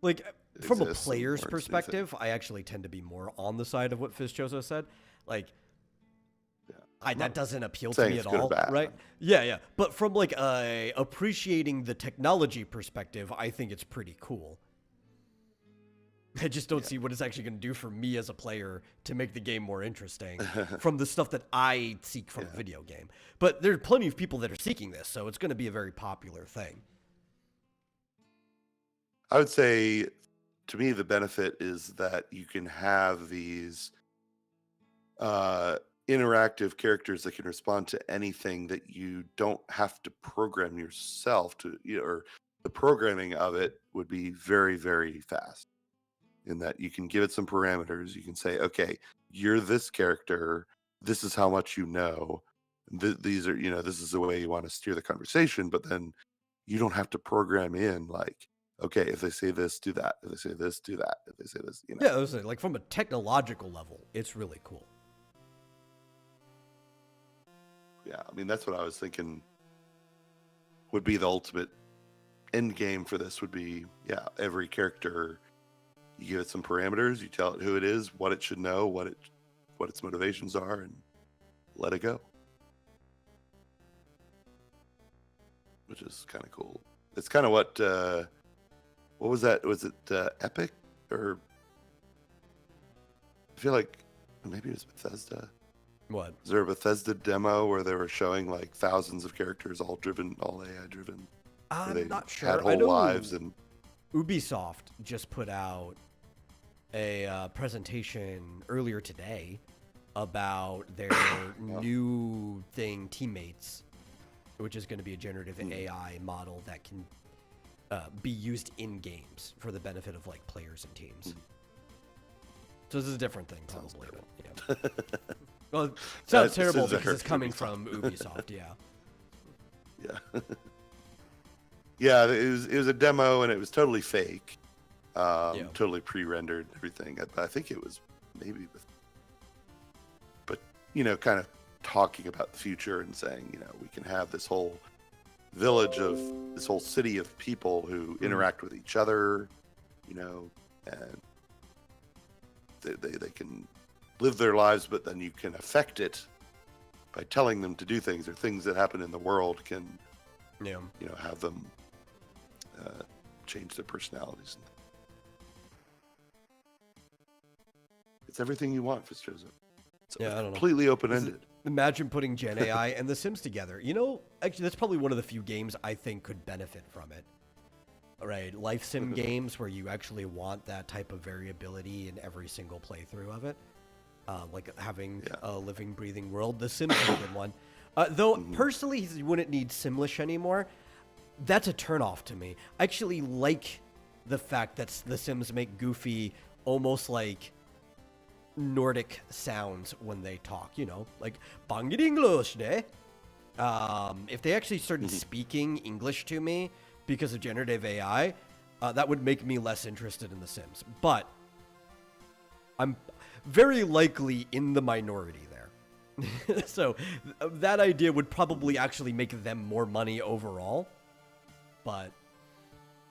Like from a
exists and
player's
learns new
perspective, I actually tend to be more on the side of what Fizchoso said. Like, that doesn't appeal to me at all, right? Yeah. But from like appreciating the technology perspective, I think it's pretty cool. I just don't see what it's actually going to do for me as a player to make the game more interesting from the stuff that I seek from a video game. But there are plenty of people that are seeking this, so it's going to be a very popular thing.
I would say, to me, the benefit is that you can have these interactive characters that can respond to anything that you don't have to program yourself to, or the programming of it would be very, very fast. In that you can give it some parameters. You can say, okay, you're this character. This is how much you know. These are, this is the way you want to steer the conversation. But then you don't have to program in like, okay, if they say this, do that. If they say this, do that. If they say this,
Yeah, like from a technological level, it's really cool.
Yeah, I mean, that's what I was thinking would be the ultimate end game for this would be, every character, you give it some parameters, you tell it who it is, what it should know, what its motivations are, and let it go. Which is kind of cool. It's kind of what was that? Was it Epic? Or I feel like maybe it was Bethesda.
What?
Is there a Bethesda demo where they were showing like thousands of characters, all AI driven?
I'm not sure.
Had whole lives and
Ubisoft just put out a presentation earlier today about their new thing, Teammates, which is going to be a generative AI model that can be used in games for the benefit of like players and teams. So this is a different thing, probably. But, well, it sounds terrible because it's coming from Ubisoft.
Yeah. Yeah, it was a demo and it was totally fake, totally pre-rendered and everything. I think it was maybe, but kind of talking about the future and saying, we can have this whole village of this whole city of people who interact with each other, and they can live their lives, but then you can affect it telling them to do things, or things that happen in the world can,
Yeah.
have them change their personalities. It's everything you want, Fitzjoseph. It's
Yeah, I don't know.
completely open-ended.
Imagine putting Gen AI and The Sims together. Actually, that's probably one of the few games I think could benefit from it. Right, life sim games where you actually want that type of variability in every single playthrough of it. Like having a living, breathing world. The Sims is a good one. Though, personally, you wouldn't need Simlish anymore. That's a turnoff to me. I actually like the fact that The Sims make Goofy almost like Nordic sounds when they talk, like Bangit English, ne? If they actually started speaking English to me because of generative AI, that would make me less interested in The Sims. But I'm very likely in the minority there. So that idea would probably actually make them more money overall. But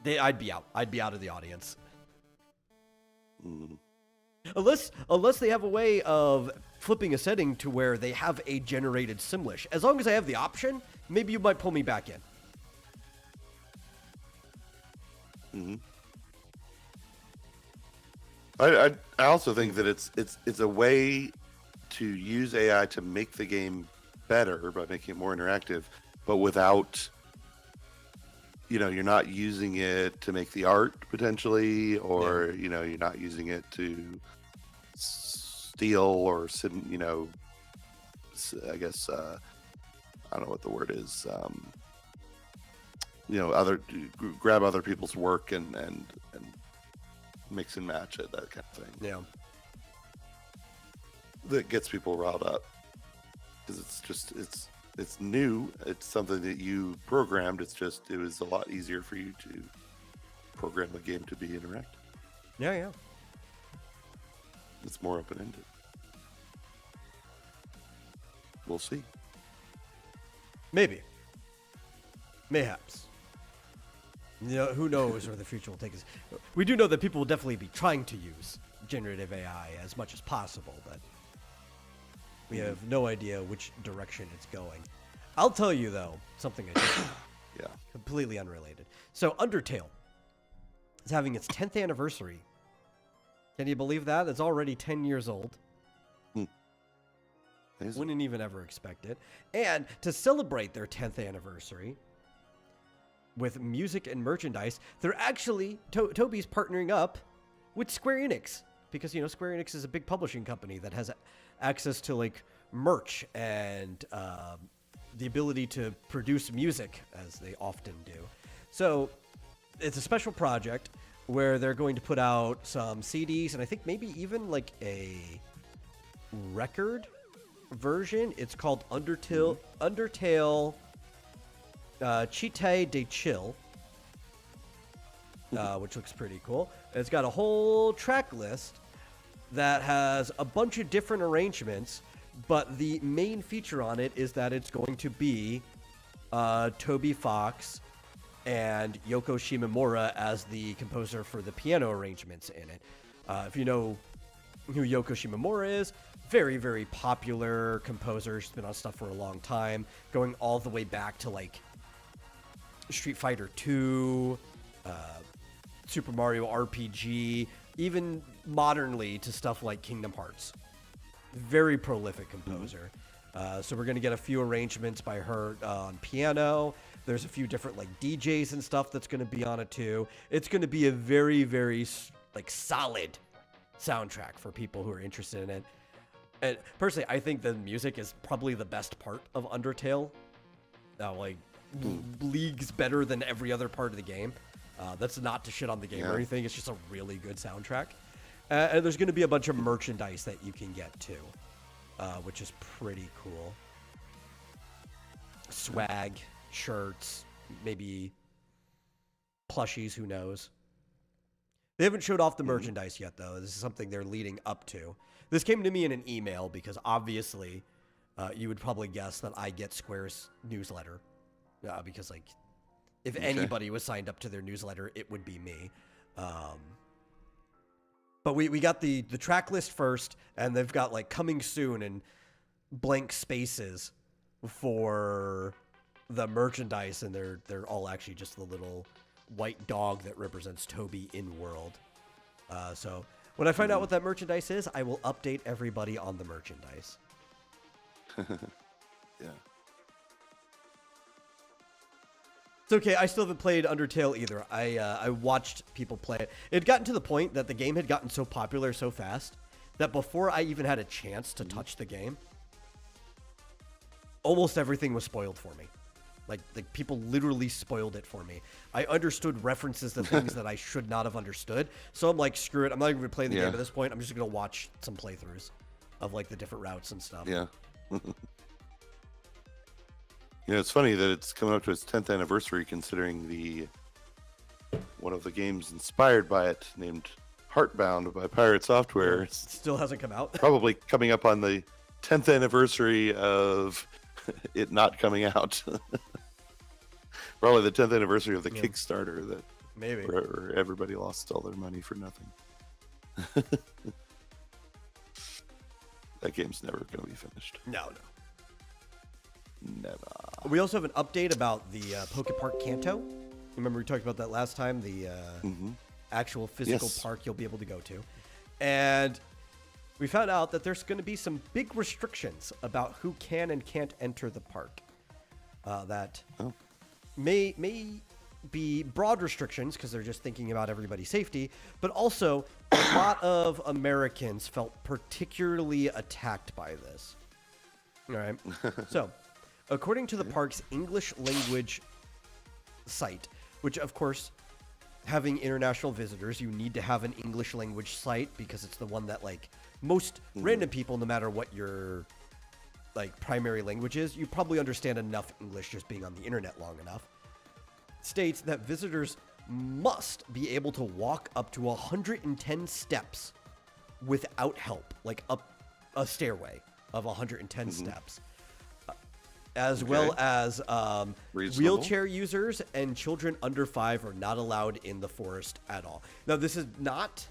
I'd be out. I'd be out of the audience. Unless they have a way of flipping a setting to where they have a generated Simlish. As long as I have the option, maybe you might pull me back in.
I also think that it's a way to use AI to make the game better by making it more interactive, but without, you're not using it to make the art potentially, or you're not using it to steal or I guess I don't know what the word is. Grab other people's work and mix and match it, that kind of thing.
Yeah.
That gets people riled up because it's new. It's something that you programmed. It was a lot easier for you to program the game to be interactive.
Yeah.
It's more open-ended. We'll see.
Maybe. Mayhaps. Who knows where the future will take us. We do know that people will definitely be trying to use generative AI as much as possible, but we have no idea which direction it's going. I'll tell you, though, something I did.
Yeah.
Completely unrelated. So Undertale is having its 10th anniversary. Can you believe that? It's already 10 years old. Wouldn't even ever expect it. And to celebrate their 10th anniversary with music and merchandise, they're actually, Toby's partnering up with Square Enix. Because, Square Enix is a big publishing company that has access to, like, merch and the ability to produce music, as they often do. So it's a special project where they're going to put out some CDs and I think maybe even, like, a record version. It's called Undertale Chite de Chill, which looks pretty cool. It's got a whole track list that has a bunch of different arrangements, but the main feature on it is that it's going to be Toby Fox and Yoko Shimomura as the composer for the piano arrangements in it. If you know who Yoko Shimomura is, very, very popular composer. She's been on stuff for a long time, going all the way back to, like, Street Fighter 2, Super Mario RPG, even modernly to stuff like Kingdom Hearts. Very prolific composer. So we're going to get a few arrangements by her on piano. There's a few different, like, DJs and stuff that's going to be on it too. It's going to be a very, very, like, solid soundtrack for people who are interested in it. And personally, I think the music is probably the best part of Undertale. Leagues better than every other part of the game. That's not to shit on the game or anything. It's just a really good soundtrack. And there's going to be a bunch of merchandise that you can get too, which is pretty cool. Swag, shirts, maybe plushies, who knows. They haven't showed off the merchandise yet, though. This is something they're leading up to. This came to me in an email because obviously you would probably guess that I get Square's newsletter. Because, like, if anybody was signed up to their newsletter, it would be me. But we got the track list first, and they've got, like, coming soon, and blank spaces for the merchandise, and they're all actually just the little white dog that represents Toby in world. So when I find out what that merchandise is, I will update everybody on the merchandise.
Yeah.
It's okay. I still haven't played Undertale either. I watched people play it. It had gotten to the point that the game had gotten so popular so fast that before I even had a chance to touch the game, almost everything was spoiled for me. Like people literally spoiled it for me. I understood references to things that I should not have understood. So I'm like, screw it. I'm not even going to play the game at this point. I'm just going to watch some playthroughs of like the different routes and stuff.
Yeah. It's funny that it's coming up to its 10th anniversary, considering one of the games inspired by it, named Heartbound by Pirate Software,
It still hasn't come out.
probably coming up on the 10th anniversary of it not coming out. Probably the 10th anniversary of the Kickstarter that
Maybe
where everybody lost all their money for nothing. That game's never going to be finished.
No.
Never.
We also have an update about the Poke Park Kanto. Remember we talked about that last time? The actual physical park you'll be able to go to. And we found out that there's going to be some big restrictions about who can and can't enter the park. That may be broad restrictions because they're just thinking about everybody's safety, but also a lot of Americans felt particularly attacked by this. All right. So, according to the park's English language site, which of course, having international visitors, you need to have an English language site because it's the one that like most random people, no matter what your like primary language is, you probably understand enough English just being on the internet long enough, states that visitors must be able to walk up to 110 steps without help, like up a stairway of 110 steps. As well as wheelchair users and children under 5 are not allowed in the forest at all. Now, this is not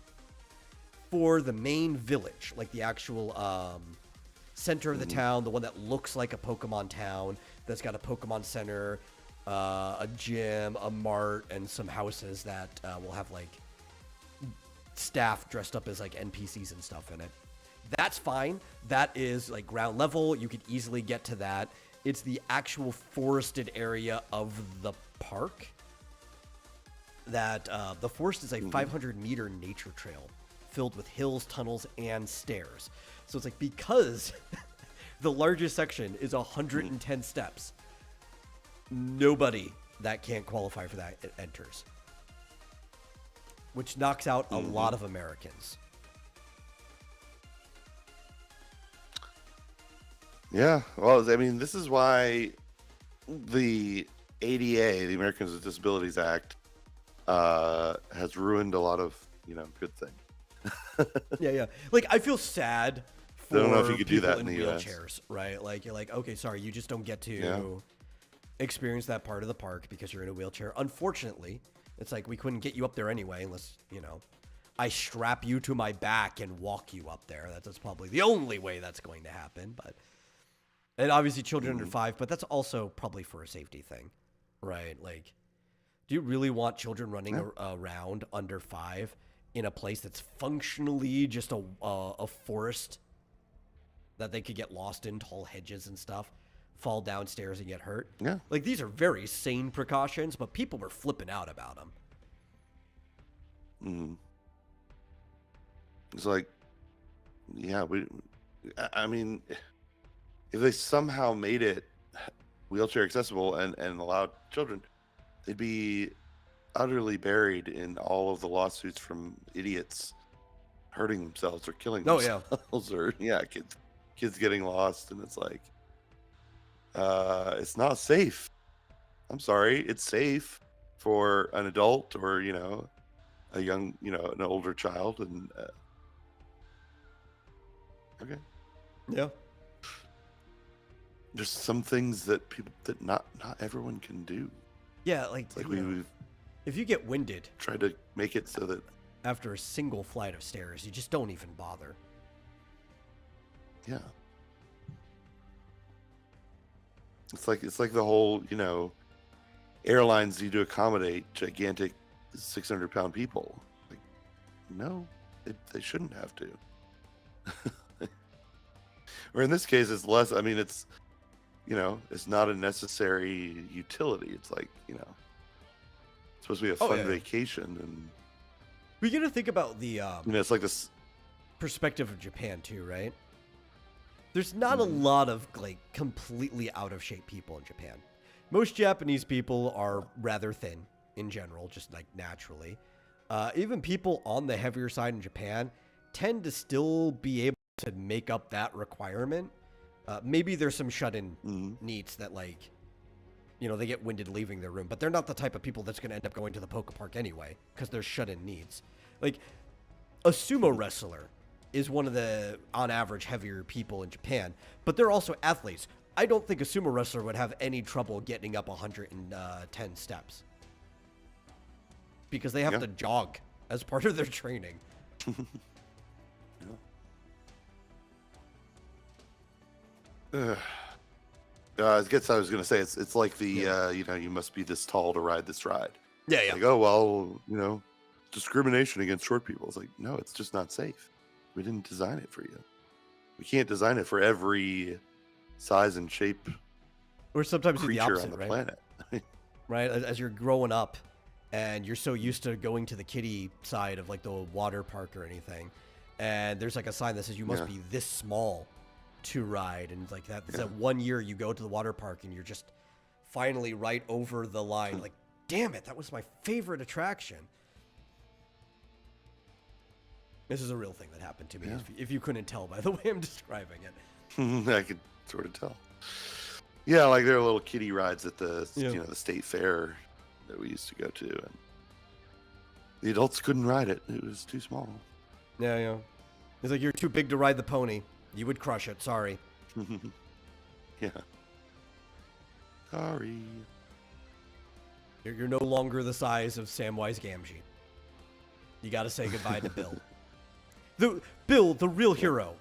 for the main village, like the actual center of the town, the one that looks like a Pokemon town, that's got a Pokemon center, a gym, a mart, and some houses that will have like staff dressed up as like NPCs and stuff in it. That's fine. That is like ground level. You could easily get to that. It's the actual forested area of the park that the forest is a 500-meter nature trail filled with hills, tunnels, and stairs. So it's like because the largest section is 110 steps, nobody that can't qualify for that enters, which knocks out a lot of Americans.
Yeah, well, I mean, this is why the ADA, the Americans with Disabilities Act, has ruined a lot of, good things.
Yeah. Like, I feel sad for
I don't know if you could do
people
that in the
wheelchairs, right? Like, you're like, okay, sorry, you just don't get to experience that part of the park because you're in a wheelchair. Unfortunately, it's like we couldn't get you up there anyway unless, I strap you to my back and walk you up there. That's probably the only way that's going to happen, but... And obviously children under 5, but that's also probably for a safety thing, right? Like, do you really want children running around under 5 in a place that's functionally just a forest that they could get lost in, tall hedges and stuff, fall downstairs and get hurt?
Yeah.
Like, these are very sane precautions, but people were flipping out about them.
It's like, I mean... If they somehow made it wheelchair accessible and allowed children, they'd be utterly buried in all of the lawsuits from idiots hurting themselves or killing themselves. Or kids getting lost, and it's like, it's not safe. I'm sorry, it's safe for an adult or a young, an older child, and okay,
yeah.
There's some things that not everyone can do.
Yeah, like
we've
if you get winded,
tried to make it so that
after a single flight of stairs, you just don't even bother.
Yeah. It's like the whole, airlines need to accommodate gigantic 600-pound people. Like, no, they shouldn't have to. Or in this case, it's less. I mean, it's it's not a necessary utility. It's like it's supposed to be a fun vacation, and
we got to think about the
it's like this
perspective of Japan too, right? There's not a lot of like completely out of shape people in Japan. Most Japanese people are rather thin in general, just like naturally. Even people on the heavier side in Japan tend to still be able to make up that requirement. Maybe there's some shut-in needs that like, they get winded leaving their room, but they're not the type of people that's going to end up going to the Poke Park anyway, because there's shut-in needs. Like, a sumo wrestler is one of the, on average, heavier people in Japan, but they're also athletes. I don't think a sumo wrestler would have any trouble getting up 110 steps. Because they have to jog as part of their training.
I guess I was going to say, it's like the, you must be this tall to ride this ride.
Yeah.
Like, oh, well, discrimination against short people. It's like, no, it's just not safe. We didn't design it for you. We can't design it for every size and shape
or sometimes
creature
the opposite,
on the
right?
planet.
Right? As you're growing up and you're so used to going to the kiddie side of like the water park or anything, and there's like a sign that says you must be this small to ride, and like that's that 1 year you go to the water park and you're just finally right over the line. Like, damn it, that was my favorite attraction. This is a real thing that happened to me, if you couldn't tell by the way I'm describing it.
I could sort of tell. Yeah, like there are little kiddie rides at the the state fair that we used to go to, and the adults couldn't ride it. It was too small.
Yeah. It's like, you're too big to ride the pony. You would crush it. Sorry.
Yeah. Sorry.
You're no longer the size of Samwise Gamgee. You got to say goodbye to Bill. Bill, the real hero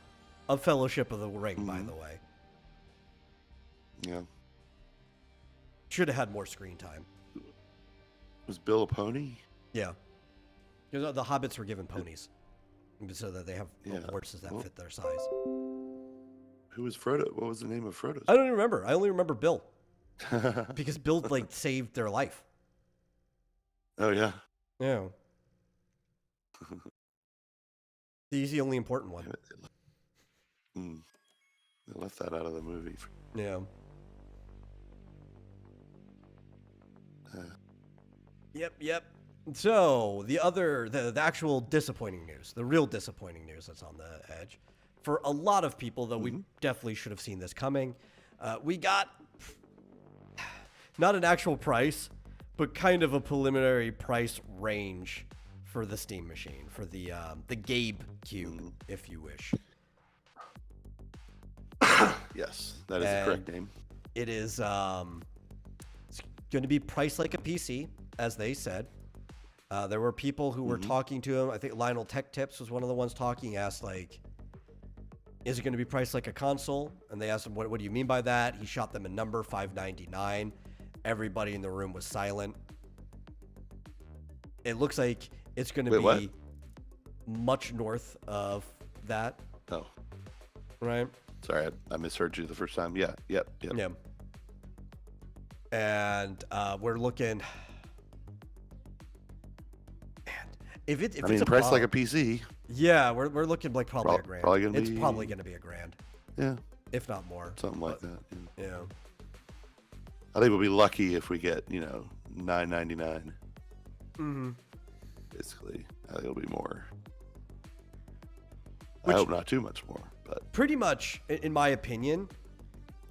of Fellowship of the Ring, by the way.
Yeah.
Should have had more screen time.
Was Bill a pony?
Yeah. The hobbits were given ponies so that they have horses that fit their size.
Who was Frodo? What was the name of Frodo's?
I don't even remember. I only remember Bill. Because Bill like saved their life.
Oh yeah.
Yeah. He's the only important one.
They left that out of the movie.
Yeah. Yep. So the actual disappointing news, the real disappointing news that's on the edge, for a lot of people, though, we definitely should have seen this coming. We got not an actual price, but kind of a preliminary price range for the Steam machine, for the Gabe Cube, if you wish.
Yes, that is the correct name.
It is it's going to be priced like a PC, as they said. There were people who were talking to him. I think Lionel Tech Tips was one of the ones talking. Asked like, "Is it going to be priced like a console?" And they asked him, "What do you mean by that?" He shot them a number, $599. Everybody in the room was silent. It looks like it's going to be much north of that.
Oh,
right.
Sorry, I misheard you the first time. Yeah.
And we're looking. If it's
priced like a PC.
Yeah, we're looking like probably a grand.
Probably
going to be a grand.
Yeah.
If not more.
Something like that.
Yeah.
I think we'll be lucky if we get, $9.99. Basically, I think it'll be more. I hope not too much more, but
pretty much, in my opinion,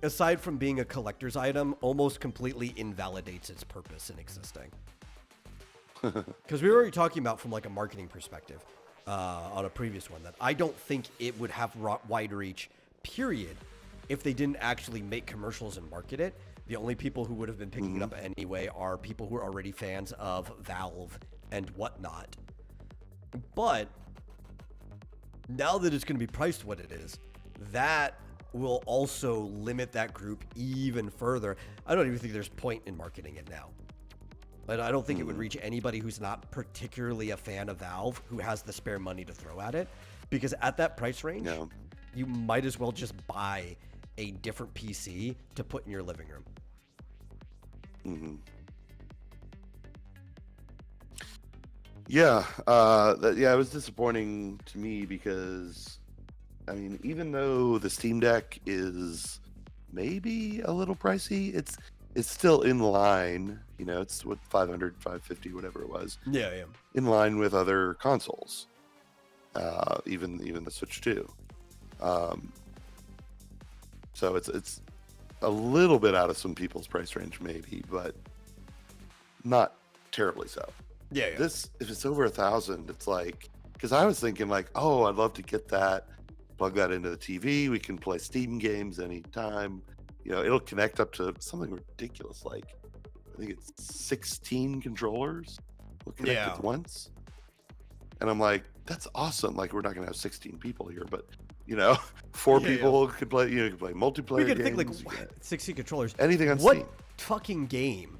aside from being a collector's item, almost completely invalidates its purpose in existing. Because we were already talking about from like a marketing perspective on a previous one that I don't think it would have wide reach, period, if they didn't actually make commercials and market it. The only people who would have been picking it up anyway are people who are already fans of Valve and whatnot. But now that it's going to be priced what it is, that will also limit that group even further. I don't even think there's point in marketing it now. I don't think it would reach anybody who's not particularly a fan of Valve, who has the spare money to throw at it, because at that price range, you might as well just buy a different PC to put in your living room.
Yeah, it was disappointing to me because, I mean, even though the Steam Deck is maybe a little pricey, it's still in line. You know, it's what, 500, 550, whatever it was.
Yeah.
In line with other consoles, even the Switch 2. So it's a little bit out of some people's price range, maybe, but not terribly so.
Yeah.
This, if it's over 1,000, it's like, because I was thinking like, oh, I'd love to get that, plug that into the TV. We can play Steam games anytime. You know, it'll connect up to something ridiculous, like I think it's 16 controllers will connect at once. And I'm like, that's awesome. Like, we're not gonna have 16 people here, but you know, 4 people could play. You know, you could play multiplayer games.
Think like 60 controllers.
Anything on
what
Steam.
Fucking game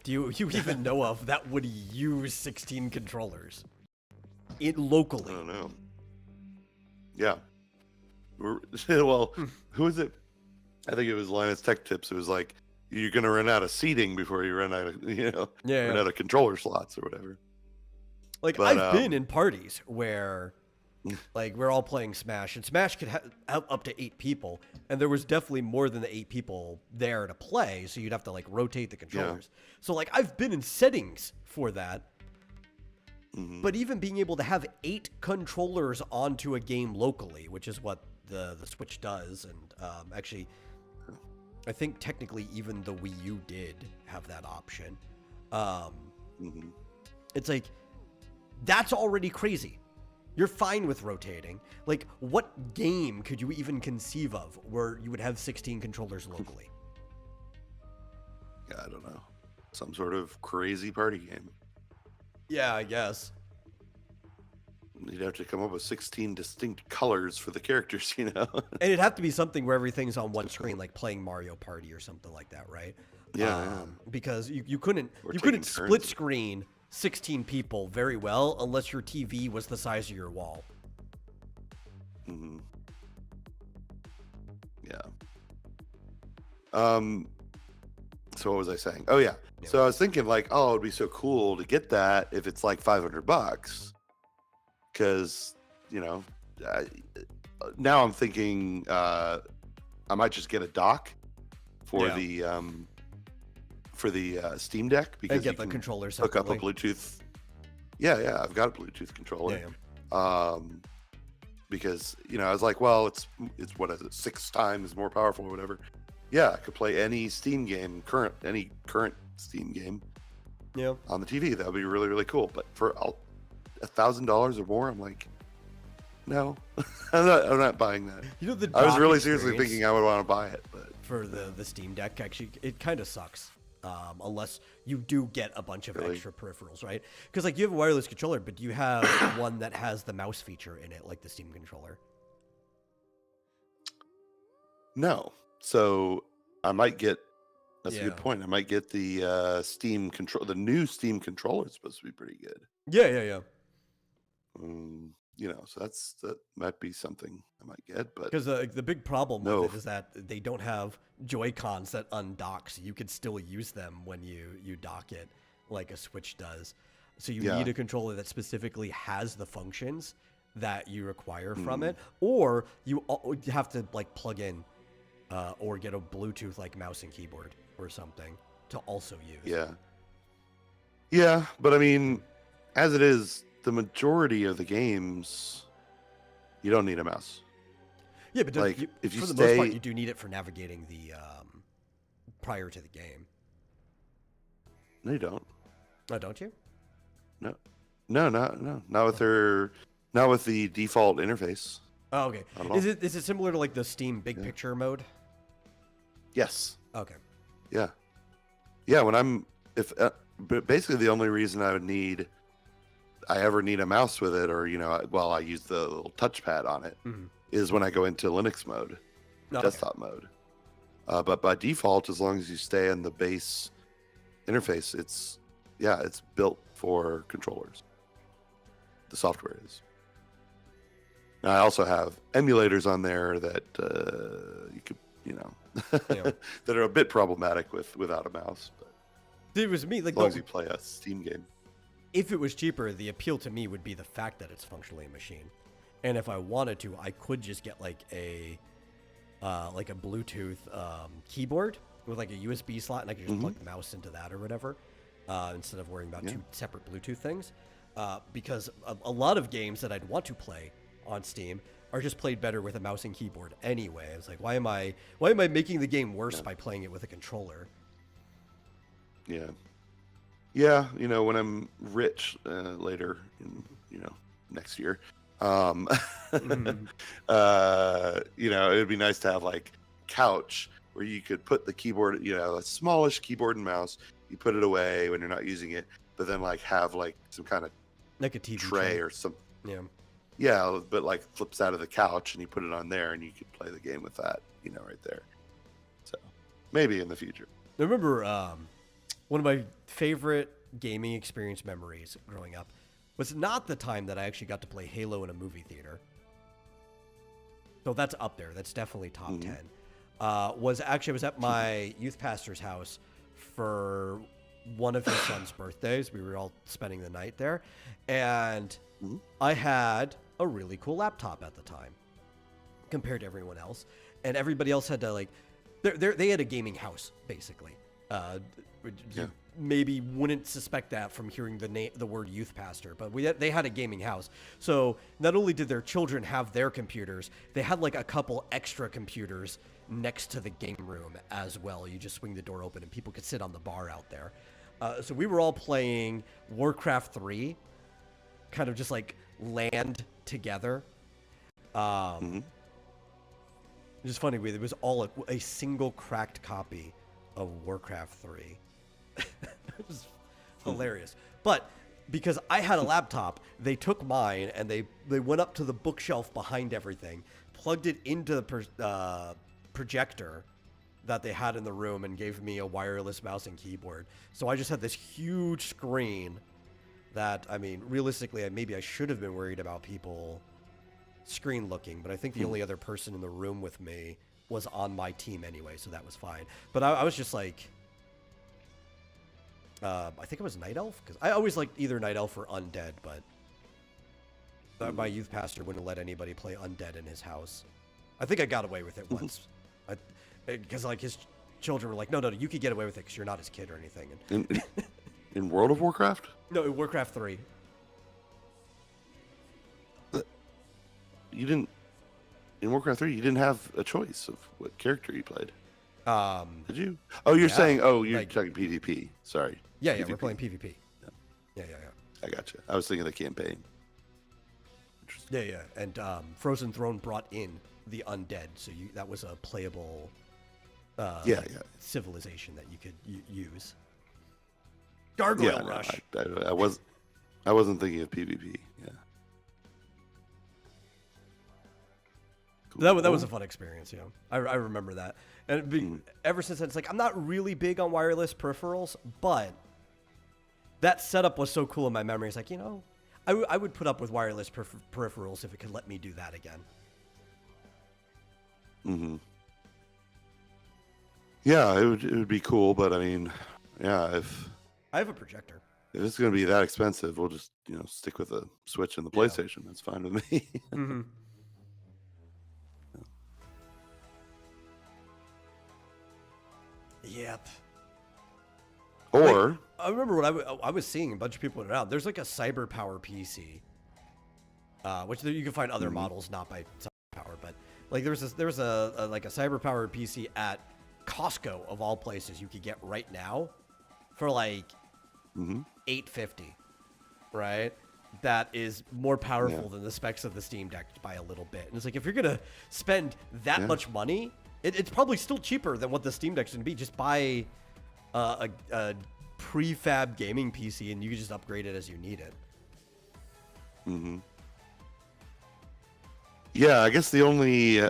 do you even know of that would use 16 controllers locally?
I don't know. Yeah. Well, who is it? I think it was Linus Tech Tips. It was like, you're gonna run out of seating before you run out of, run out of controller slots or whatever.
Like, I've been in parties where, like, we're all playing Smash, and Smash could have up to 8 people, and there was definitely more than the 8 people there to play, so you'd have to, like, rotate the controllers. So, like, I've been in settings for that, but even being able to have 8 controllers onto a game locally, which is what the Switch does, and actually, I think technically even the Wii U did have that option. It's like, that's already crazy. You're fine with rotating. Like, what game could you even conceive of where you would have 16 controllers locally?
Yeah, I don't know. Some sort of crazy party game.
Yeah, I guess.
You'd have to come up with 16 distinct colors for the characters, you know?
And it'd have to be something where everything's on one screen, like playing Mario Party or something like that, right?
Yeah.
Because you couldn't split screen 16 people very well unless your TV was the size of your wall.
Yeah. So what was I saying? Oh yeah. So I was thinking like, oh, it'd be so cool to get that if it's like $500, because now I'm thinking I might just get a dock for the Steam Deck, because
and get the controller
hook up a
separately.
Bluetooth. Yeah, I've got a Bluetooth controller. Because I was like, well, it's what is it, 6 times more powerful or whatever. Yeah, I could play any Steam game, any current Steam game, on the TV. That would be really, really cool. But for $1,000 or more, I'm like, no, I'm not buying that. I was really seriously thinking I would want to buy it, but
for the Steam Deck, actually, it kind of sucks. Unless you do get a bunch of extra peripherals, right? Because like, you have a wireless controller, but do you have one that has the mouse feature in it, like the Steam controller?
No. So I might get. That's a good point. I might get the Steam control. The new Steam controller is supposed to be pretty good.
Yeah.
So that might be something I might get, but
because the big problem with it is that they don't have Joy-Cons that undock, so you could still use them when you dock it, like a Switch does. So you need a controller that specifically has the functions that you require from it, or you have to like plug in or get a Bluetooth like mouse and keyboard or something to also use.
Yeah, but I mean, as it is, the majority of the games, you don't need a mouse.
Yeah, but
like, if you
for the
stay...
most part, you do need it for navigating the prior to the game.
No, you don't.
Oh, don't you?
No, not with the default interface.
Oh, okay. Is it similar to like the Steam Big Picture mode?
Yes.
Okay.
Yeah. But basically the only reason I ever need a mouse with it, or I use the little touchpad on it, is when I go into Linux mode. desktop mode. But by default, as long as you stay in the base interface, it's built for controllers. The software is. Now, I also have emulators on there that you could, that are a bit problematic without a mouse. But
it was me, like,
as long as you play a Steam game.
If it was cheaper, the appeal to me would be the fact that it's functionally a machine. And if I wanted to, I could just get like a Bluetooth keyboard with like a USB slot, and I could just plug the mouse into that or whatever, instead of worrying about two separate Bluetooth things. Because a lot of games that I'd want to play on Steam are just played better with a mouse and keyboard anyway. It's like, why am I making the game worse by playing it with a controller?
Yeah, when I'm rich later in next year, it would be nice to have like couch where you could put the keyboard, a smallish keyboard and mouse. You put it away when you're not using it, but then like have like some kind of
like a TV
tray or some. Yeah, but like flips out of the couch and you put it on there and you could play the game with that, right there. So maybe in the future.
I remember one of my favorite gaming experience memories growing up was not the time that I actually got to play Halo in a movie theater. So that's up there. That's definitely top 10. I was at my youth pastor's house for one of his son's birthdays. We were all spending the night there. And I had a really cool laptop at the time compared to everyone else. And everybody else had to like, they had a gaming house basically. You maybe wouldn't suspect that from hearing the word youth pastor, but they had a gaming house. So not only did their children have their computers, they had like a couple extra computers next to the game room as well. You just swing the door open and people could sit on the bar out there. So we were all playing Warcraft 3, kind of just like land together. Just funny, it was all a single cracked copy of Warcraft 3. It was hilarious. But because I had a laptop, they took mine and they went up to the bookshelf behind everything, plugged it into the projector that they had in the room, and gave me a wireless mouse and keyboard. So I just had this huge screen that, I mean, realistically, maybe I should have been worried about people screen looking, but I think the only other person in the room with me was on my team anyway, so that was fine. But I was just like, I think it was Night Elf, because I always liked either Night Elf or Undead, but my youth pastor wouldn't let anybody play Undead in his house. I think I got away with it once, because like his children were like, no, you could get away with it because you're not his kid or anything. And
in World of Warcraft?
No, in Warcraft 3.
You didn't. In Warcraft 3, you didn't have a choice of what character you played. Did you? Oh, you're saying. Oh, you're talking PvP. Sorry.
Yeah,
PvP.
we're playing PvP. Yeah.
I gotcha. I was thinking of the campaign.
Interesting. Yeah. And Frozen Throne brought in the undead, so that was a playable. Civilization that you could use. Gargoyle Rush.
No, I wasn't thinking of PvP. Yeah.
That was a fun experience, I remember that. And ever since then, it's like, I'm not really big on wireless peripherals, but that setup was so cool in my memory. It's like, I would put up with wireless peripherals if it could let me do that again.
Yeah, it would be cool, but I mean, if
I have a projector.
If it's going to be that expensive, we'll just, stick with the Switch and the PlayStation. That's fine with me.
Yep.
Or
I remember when I was seeing a bunch of people around. There's like a Cyber Power PC, which you can find other models not by Cyber Power, but like there was a Cyber Power PC at Costco of all places you could get right now for like $850, right? That is more powerful than the specs of the Steam Deck by a little bit. And it's like, if you're gonna spend that much money, it's probably still cheaper than what the Steam Deck's gonna be. Just buy a prefab gaming PC and you can just upgrade it as you need it.
Yeah, I guess the only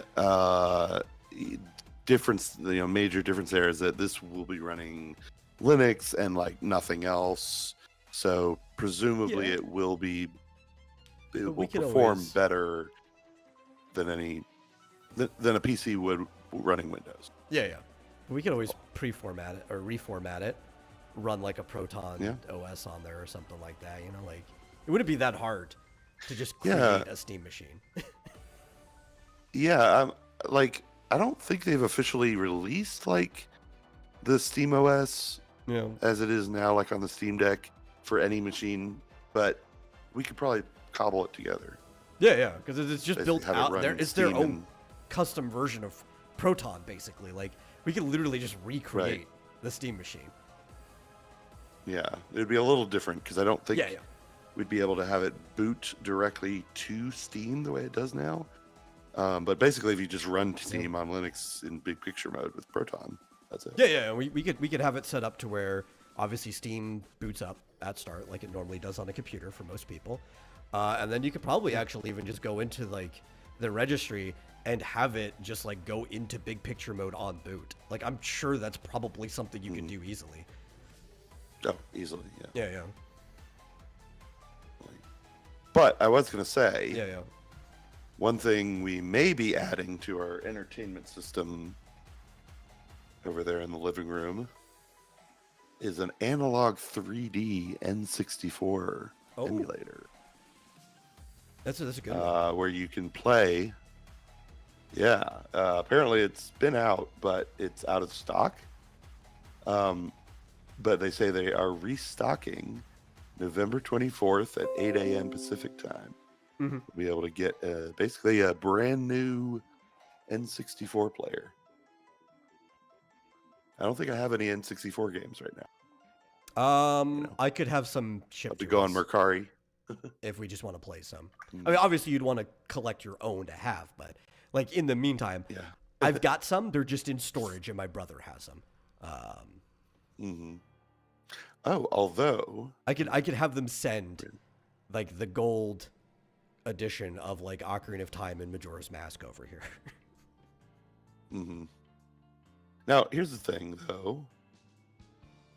difference, major difference there is that this will be running Linux and like nothing else. So presumably it will perform better than than a PC would running Windows.
Yeah. We could always pre-format it or reformat it, run like a Proton OS on there or something like that. Like it wouldn't be that hard to just create a Steam machine.
Yeah, like I don't think they've officially released like the Steam OS as it is now, like on the Steam Deck for any machine, but we could probably cobble it together.
Yeah, because it's just
Basically
built out there. It's their own custom version of Proton, basically. Like we could literally just recreate the Steam machine.
Yeah, it'd be a little different because I don't think we'd be able to have it boot directly to Steam the way it does now. But basically, if you just run Steam on Linux in big picture mode with Proton, that's it.
Yeah. We could have it set up to where obviously Steam boots up at start like it normally does on a computer for most people, and then you could probably actually even just go into like the registry and have it just like go into big picture mode on boot. Like I'm sure that's probably something you can do easily.
Oh, easily, yeah.
Yeah.
But I was gonna say,
yeah.
One thing we may be adding to our entertainment system over there in the living room is an analog 3D N64 emulator.
That's a good one.
Where you can play. Yeah, apparently it's been out, but it's out of stock. But they say they are restocking November 24th at 8 a.m. Pacific time.
Mm-hmm.
We'll be able to get basically a brand new N64 player. I don't think I have any N64 games right now.
I could have some shipped
to go on Mercari
if we just want to play some. I mean, obviously you'd want to collect your own to have, but like in the meantime, I've got some. They're just in storage, and my brother has them.
Oh, although
I could have them send like the gold edition of like Ocarina of Time and Majora's Mask over here.
Now, here's the thing, though.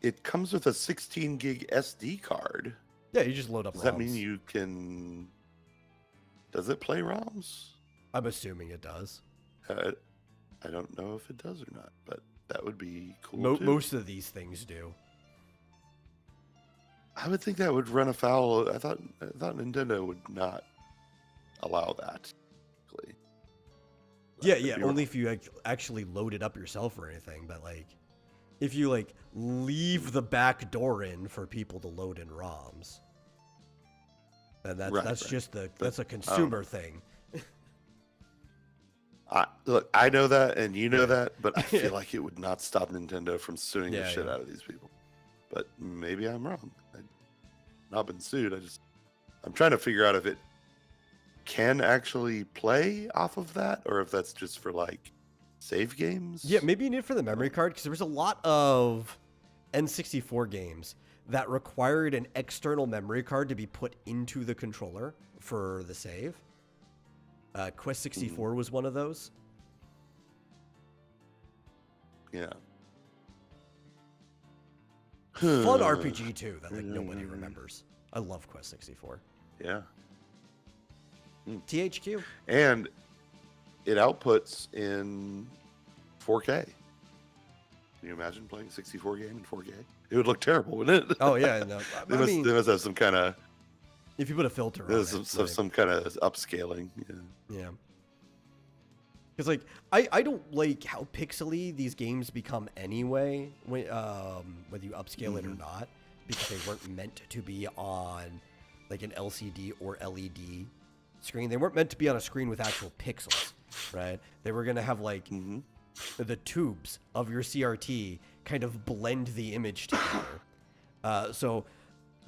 It comes with a 16 gig SD card.
Yeah, you just load up ROMs.
Does that mean you can... Does it play ROMs?
I'm assuming it does.
I don't know if it does or not, but that would be cool, too.
Most of these things do.
I would think that would run afoul. I thought Nintendo would not allow that.
Yeah, only if you actually load it up yourself or anything. But like, if you like leave the back door in for people to load in ROMs, then that's just that's a consumer thing.
Look, I know that, and you know that, but I feel like it would not stop Nintendo from suing the shit out of these people. But maybe I'm wrong. I've not been sued. I'm trying to figure out if it can actually play off of that, or if that's just for like save games.
Yeah, maybe you need it for the memory card, because there was a lot of N64 games that required an external memory card to be put into the controller for the save. Quest 64 was one of those.
Yeah.
Fun RPG too that like nobody remembers. I love Quest 64.
Yeah.
THQ.
And it outputs in 4K. Can you imagine playing a 64 game in 4K? It would look terrible, wouldn't it?
Oh yeah, no.
They must have some kind of.
If you put a filter on it,
some kind of upscaling.
Yeah. Because like I don't like how pixely these games become anyway, when whether you upscale it or not, because they weren't meant to be on like an LCD or LED screen. They weren't meant to be on a screen with actual pixels, right? They were gonna have like the tubes of your CRT kind of blend the image together. So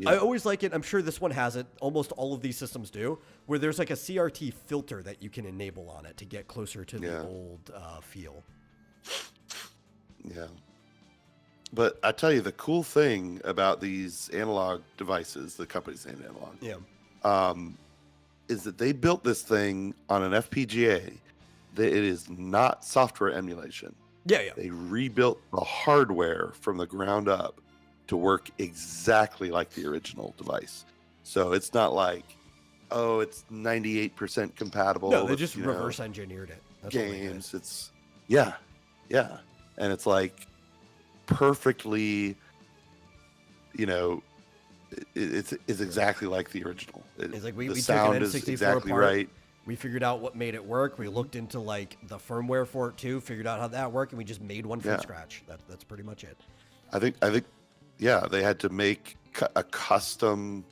I always like it. I'm sure this one has it. Almost all of these systems do, where there's like a CRT filter that you can enable on it to get closer to the old feel.
Yeah. But I tell you, the cool thing about these analog devices, the company's named Analog, is that they built this thing on an FPGA it is not software emulation.
Yeah.
They rebuilt the hardware from the ground up to work exactly like the original device. So it's not like, oh, it's 98% compatible.
No, they just reverse engineered it. That's
games. It's yeah, and it's like perfectly, it's exactly like the original.
It's like we
the
took
sound
an
is
N64
exactly
apart.
right.
We figured out what made it work. We looked into like the firmware for it too, figured out how that worked, and we just made one from scratch. That's pretty much it.
I think, yeah, they had to make a custom,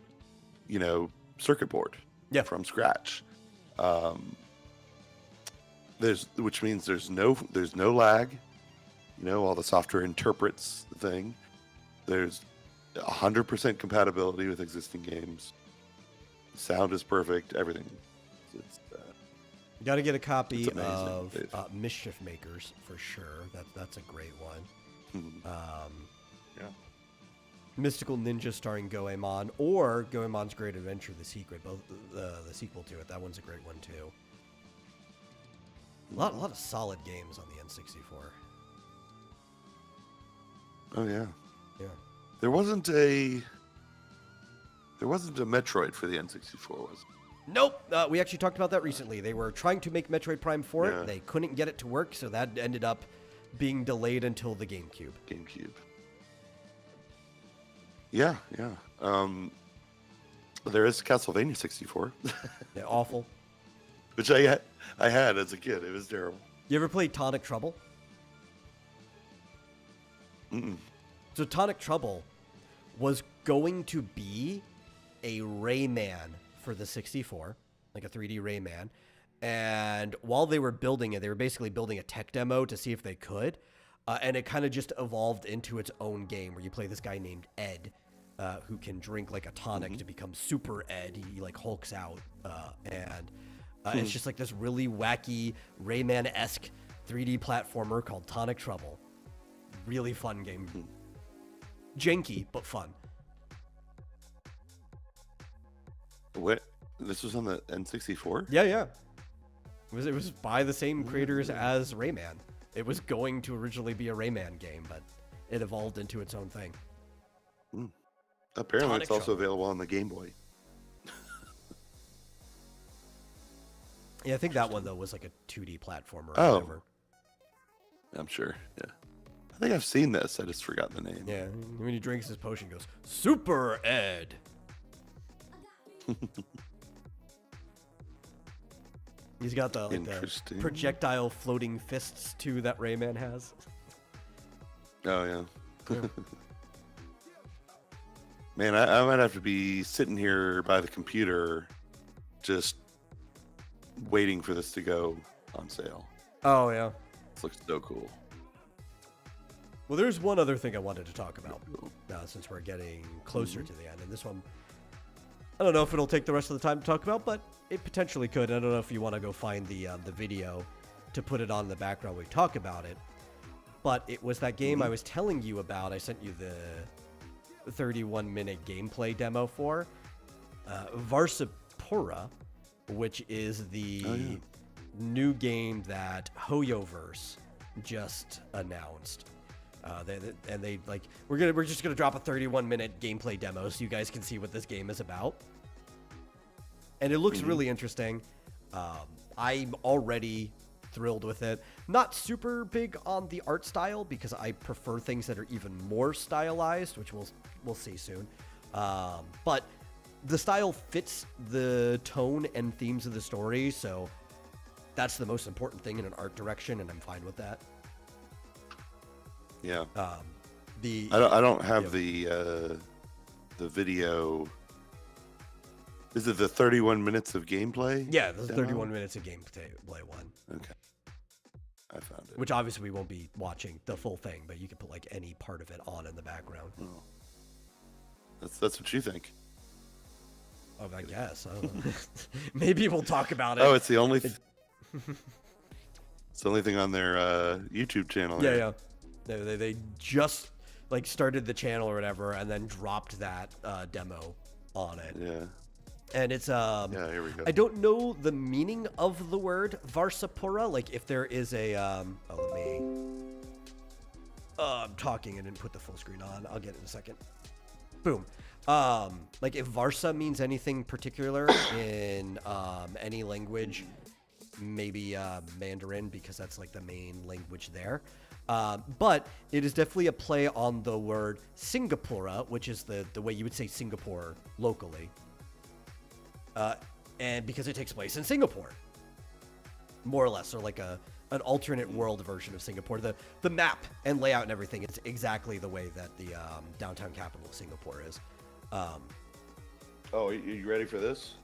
circuit board from scratch. Which means there's no lag. All the software interprets the thing. There's 100% compatibility with existing games. The sound is perfect. Everything.
You got to get a copy of Mischief Makers for sure. That's a great one.
Yeah.
Mystical Ninja starring Goemon, or Goemon's Great Adventure: The Secret. Both the sequel to it. That one's a great one too. A lot of solid games on the N64.
Oh yeah.
Yeah.
There wasn't a Metroid for the N64, was it?
Nope. We actually talked about that recently. They were trying to make Metroid Prime for it. They couldn't get it to work, so that ended up being delayed until the GameCube.
Yeah. There is Castlevania 64.
Yeah, awful.
Which I had as a kid. It was terrible.
You ever played Tonic Trouble?
Mm-mm.
So Tonic Trouble was going to be a Rayman for the 64, like a 3D Rayman. And while they were building it, they were basically building a tech demo to see if they could. And it kind of just evolved into its own game where you play this guy named Ed, who can drink like a tonic to become Super Ed. He like hulks out. It's just like this really wacky Rayman-esque 3D platformer called Tonic Trouble. Really fun game. Janky, but fun.
What? This was on the N64?
Yeah. It was by the same creators as Rayman. It was going to originally be a Rayman game, but it evolved into its own thing.
Apparently,
Tonic
it's also
Trouble.
available on the Game Boy.
Yeah, I think that one though was like a 2D platformer.
Oh.
Or whatever.
I'm sure. Yeah. I think I've seen this. I just forgot the name.
Yeah, when he drinks his potion, he goes Super Ed. He's got the projectile floating fists too that Rayman has.
Oh yeah.
Yeah.
Man, I might have to be sitting here by the computer, just waiting for this to go on sale.
Oh yeah.
This looks so cool.
Well, there's one other thing I wanted to talk about since we're getting closer to the end, and this one, I don't know if it'll take the rest of the time to talk about, but it potentially could. I don't know if you want to go find the video to put it on in the background. We talk about it, but it was that game I was telling you about. I sent you the 31-minute gameplay demo for Varsipura, which is the new game that HoYoverse just announced. We're just gonna drop a 31-minute gameplay demo so you guys can see what this game is about. And it looks really interesting. I'm already thrilled with it. Not super big on the art style because I prefer things that are even more stylized, which we'll see soon. But the style fits the tone and themes of the story, so that's the most important thing in an art direction, and I'm fine with that.
Yeah.
I
don't have the video. Is it the 31 minutes of gameplay?
Yeah, the 31 minutes of gameplay one.
Okay. I found it.
Which obviously we won't be watching the full thing, but you can put like any part of it on in the background.
Oh. That's what you think.
Oh, I guess. I don't know. Maybe we'll talk about it.
Oh, it's the only. It's the only thing on their YouTube channel.
Yeah. They just like started the channel or whatever, and then dropped that demo on it.
Yeah.
And it's
Yeah, here we go.
I don't know the meaning of the word Varsapura. Like if there is a let me. I'm talking and didn't put the full screen on. I'll get it in a second. Boom. Like if Varsa means anything particular in any language, maybe Mandarin, because that's like the main language there. But it is definitely a play on the word Singapura, which is the way you would say Singapore locally. And because it takes place in Singapore, more or less, or like an alternate world version of Singapore. The map and layout and everything is exactly the way that the downtown capital of Singapore is.
Oh, are you ready for this?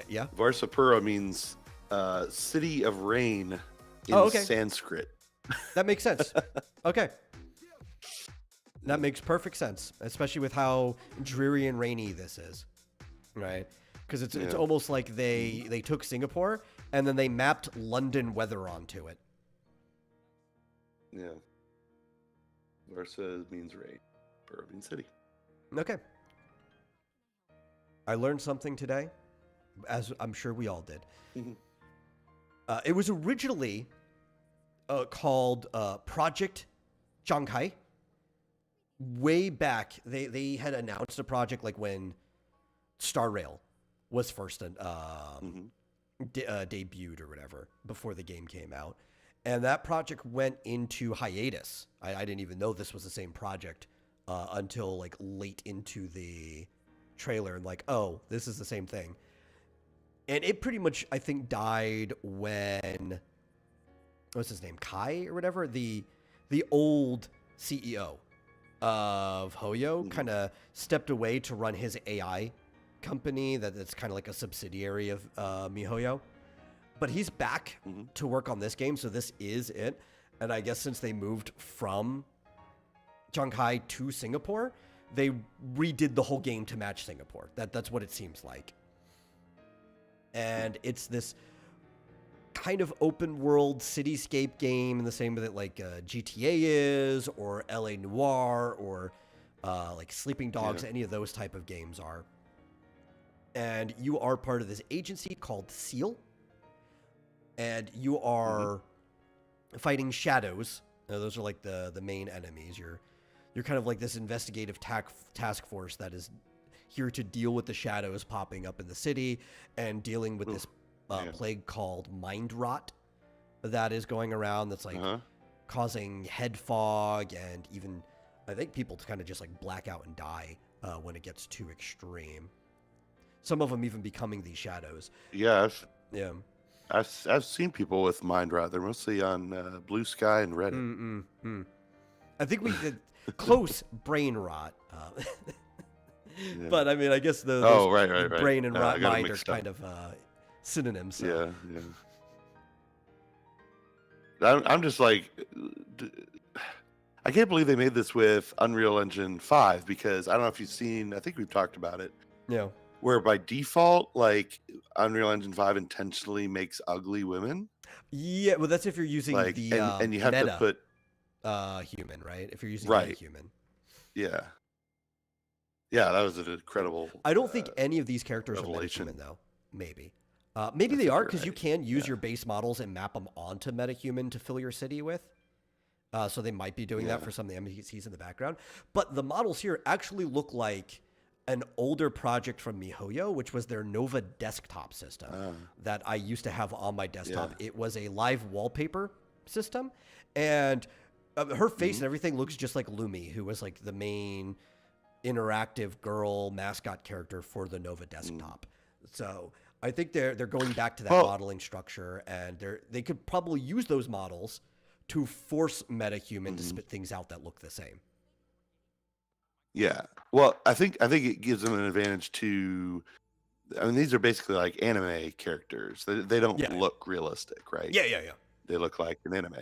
Yeah.
Varsapura means city of rain in Sanskrit.
That makes sense. Okay. That makes perfect sense, especially with how dreary and rainy this is, right? Because it's almost like they took Singapore and then they mapped London weather onto it.
Yeah. Varsa means rain. Pura means city.
Okay. I learned something today, as I'm sure we all did. It was originally called Project Junction. Way back, they had announced a project like when Star Rail was first debuted or whatever, before the game came out. And that project went into hiatus. I didn't even know this was the same project until like late into the trailer. And like, oh, this is the same thing. And it pretty much, I think, died when, what's his name, Kai or whatever, the old CEO of Hoyo kind of stepped away to run his AI company that's kind of like a subsidiary of MiHoYo. But he's back to work on this game, so this is it. And I guess since they moved from Shanghai to Singapore, they redid the whole game to match Singapore. That's what it seems like. And it's this kind of open world cityscape game in the same way that like GTA is, or LA Noire, or like Sleeping Dogs, any of those type of games are. And you are part of this agency called SEAL. And you are fighting shadows. Now, those are like the main enemies. You're kind of like this investigative task force that is here to deal with the shadows popping up in the city and dealing with this plague called mind rot that is going around that's like causing head fog and even, I think, people to kind of just like black out and die when it gets too extreme. Some of them even becoming these shadows.
Yeah.
Yeah.
I've seen people with mind rot. They're mostly on Blue Sky and Reddit.
I think we did close brain rot. But I mean, I guess the brain and rot mind are kind of synonyms. So.
Yeah. I'm just like, I can't believe they made this with Unreal Engine 5 because I don't know if you've seen, I think we've talked about it.
Yeah.
Where by default, like Unreal Engine 5 intentionally makes ugly women.
Yeah, well, that's if you're using
like,
the
and you have
meta,
to put
human, right? If you're using human.
Yeah. Yeah, that was an incredible.
I don't think any of these characters
revelation.
are metahuman, though. Maybe. Maybe they are, because you can use your base models and map them onto metahuman to fill your city with. So they might be doing that for some of the NPCs in the background. But the models here actually look like an older project from MiHoYo, which was their Nova desktop system that I used to have on my desktop. It was a live wallpaper system, and her face and everything looks just like Lumi, who was like the main interactive girl mascot character for the Nova desktop. So I think they're going back to that modeling structure, and they could probably use those models to force MetaHuman to spit things out that look the same.
Yeah. Well, I think it gives them an advantage to. I mean, these are basically like anime characters. They don't look realistic, right?
Yeah.
They look like an anime.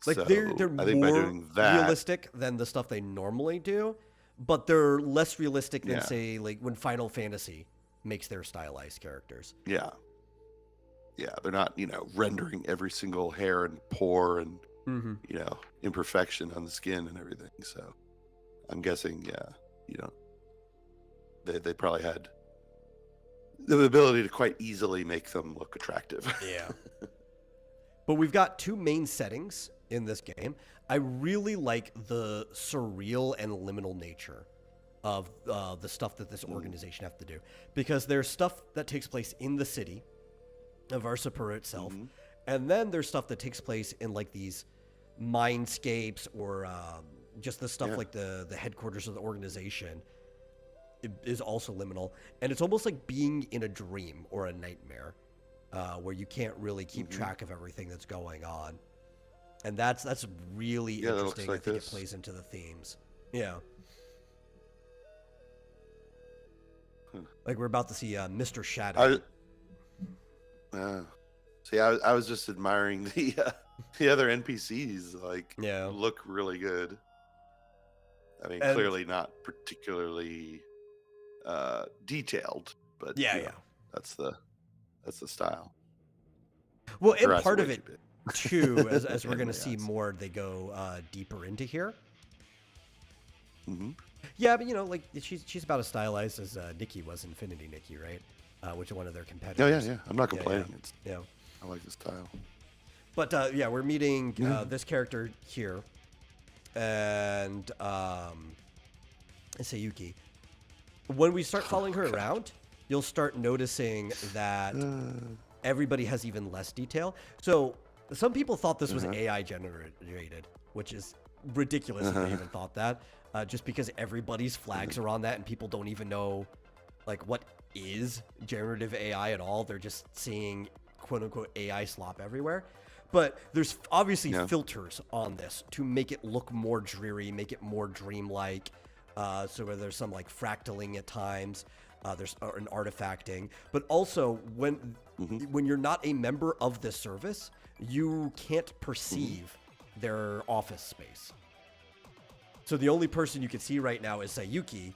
Like
so
they're
I think
more
by doing that,
realistic than the stuff they normally do, but they're less realistic than say like when Final Fantasy makes their stylized characters.
Yeah. Yeah, they're not, rendering every single hair and pore and imperfection on the skin and everything. So I'm guessing, they probably had the ability to quite easily make them look attractive.
Yeah. But we've got two main settings in this game. I really like the surreal and liminal nature of the stuff that this organization have to do, because there's stuff that takes place in the city of Arsapura itself, and then there's stuff that takes place in like these mindscapes or just the stuff like the headquarters of the organization is also liminal, and it's almost like being in a dream or a nightmare where you can't really keep track of everything that's going on, and that's really interesting.
Like
I think
this.
It plays into the themes. Yeah. Like we're about to see Mr. Shadow.
See, I was just admiring the other NPCs. Like, look really good. I mean, clearly not particularly detailed, but that's the style.
Well, and part of it too, as we're going to see more, they go deeper into here. Yeah, but like she's about as stylized as Nikki was Infinity Nikki, right? Which is one of their competitors.
Yeah. I'm not complaining.
Yeah.
I like the style.
But we're meeting this character here, and Sayuki. When we start following her around, you'll start noticing that everybody has even less detail. So some people thought this was AI generated, which is ridiculous if they even thought that. Just because everybody's flags are on that and people don't even know like what is generative AI at all. They're just seeing quote unquote AI slop everywhere. But there's obviously filters on this to make it look more dreary, make it more dreamlike. So where there's some like fractaling at times, there's an artifacting, but also when you're not a member of this service, you can't perceive their office space. So the only person you can see right now is Sayuki,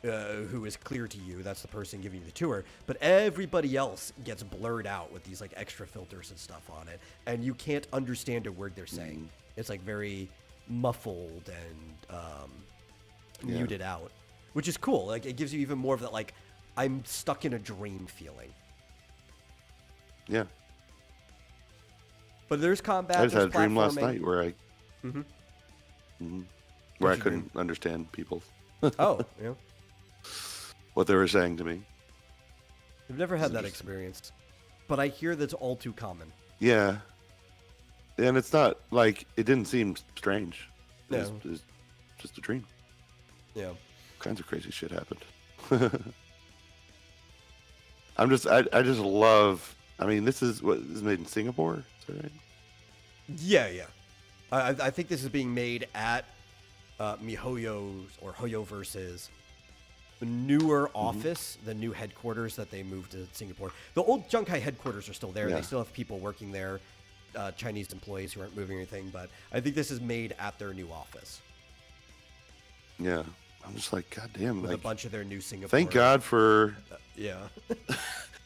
who is clear to you. That's the person giving you the tour. But everybody else gets blurred out with these like extra filters and stuff on it, and you can't understand a word they're saying. It's like very muffled and muted out, which is cool. Like it gives you even more of that like I'm stuck in a dream feeling.
Yeah.
But there's combat.
I just had a dream last
platforming.
night where I where I couldn't understand people.
Oh, yeah.
What they were saying to me.
I've never had that experience, but I hear that's all too common.
Yeah. And it's not like it didn't seem strange.
No.
It was just a dream.
Yeah.
All kinds of crazy shit happened. I just love. I mean, this is made in Singapore. Is that right?
Yeah. I think this is being made at MiHoYo's or HoYoverse's newer office, the new headquarters that they moved to Singapore. The old Junkai headquarters are still there. They still have people working there, Chinese employees who aren't moving or anything, but I think this is made at their new office.
Yeah. I'm just like, God damn.
With
like,
a bunch of their new Singapore.
Thank God for...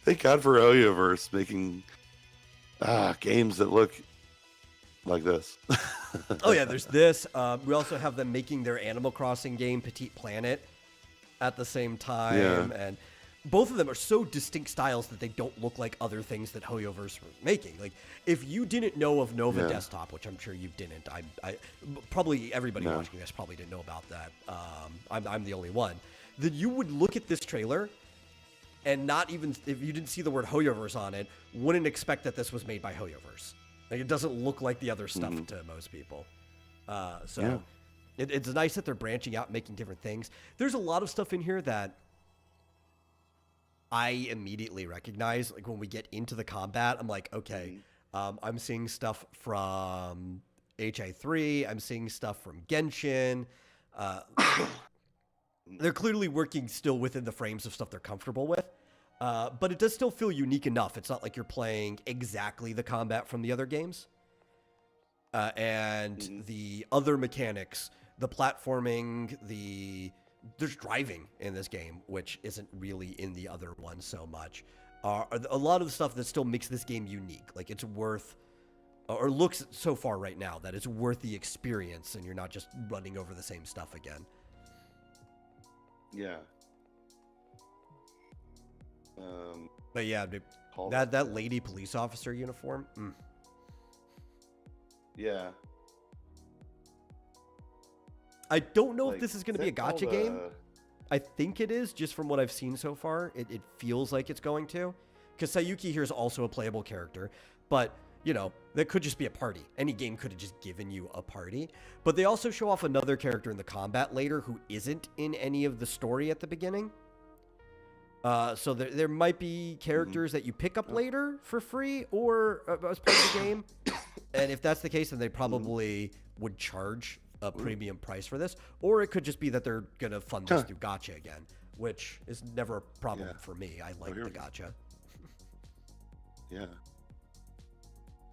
Thank God for HoYoverse making games that look like this.
Oh, yeah, there's this. We also have them making their Animal Crossing game, Petite Planet, at the same time.
Yeah.
And both of them are so distinct styles that they don't look like other things that HoYoverse were making. Like, if you didn't know of Nova Desktop, which I'm sure you didn't, I probably everybody watching this probably didn't know about that. I'm the only one. Then you would look at this trailer and not even, if you didn't see the word HoYoverse on it, wouldn't expect that this was made by HoYoverse. Like, it doesn't look like the other stuff to most people. It's nice that they're branching out and making different things. There's a lot of stuff in here that I immediately recognize. Like, when we get into the combat, I'm like, okay, I'm seeing stuff from HI3. I'm seeing stuff from Genshin. They're clearly working still within the frames of stuff they're comfortable with. But it does still feel unique enough. It's not like you're playing exactly the combat from the other games. And the other mechanics, the platforming, there's driving in this game, which isn't really in the other one so much. A lot of the stuff that still makes this game unique. Like, it's worth, or looks so far right now, that it's worth the experience and you're not just running over the same stuff again.
Yeah.
But yeah, dude, that lady police officer uniform.
Yeah.
I don't know if this is going to be a gacha game. I think it is, just from what I've seen so far. It feels like it's going to. Because Sayuki here is also a playable character. But, you know, that could just be a party. Any game could have just given you a party. But they also show off another character in the combat later who isn't in any of the story at the beginning. So there might be characters that you pick up later for free or as part of the game. And if that's the case, then they probably would charge a premium price for this. Or it could just be that they're going to fund this through gacha again, which is never a problem for me. I like the gacha.
Yeah.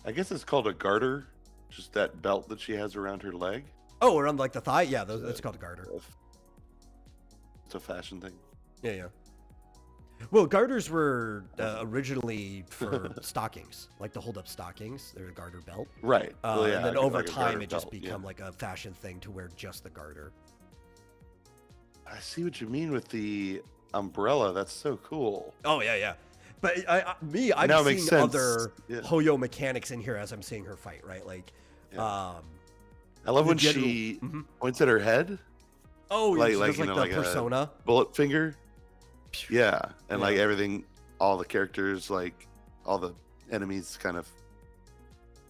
I guess it's called a garter, just that belt that she has around her leg.
Oh, around like the thigh? Yeah, that's called a garter.
It's a fashion thing.
Yeah. Well, garters were originally for stockings, like to hold up stockings. They're a garter belt.
Right.
And then over time, it just become like a fashion thing to wear just the garter.
I see what you mean with the umbrella. That's so cool.
Oh, yeah. But I've seen other Hoyo mechanics in here as I'm seeing her fight, right? Like,
I love when she points at her head.
Oh, like the persona.
Bullet finger. Yeah, and like everything, all the characters, like all the enemies kind of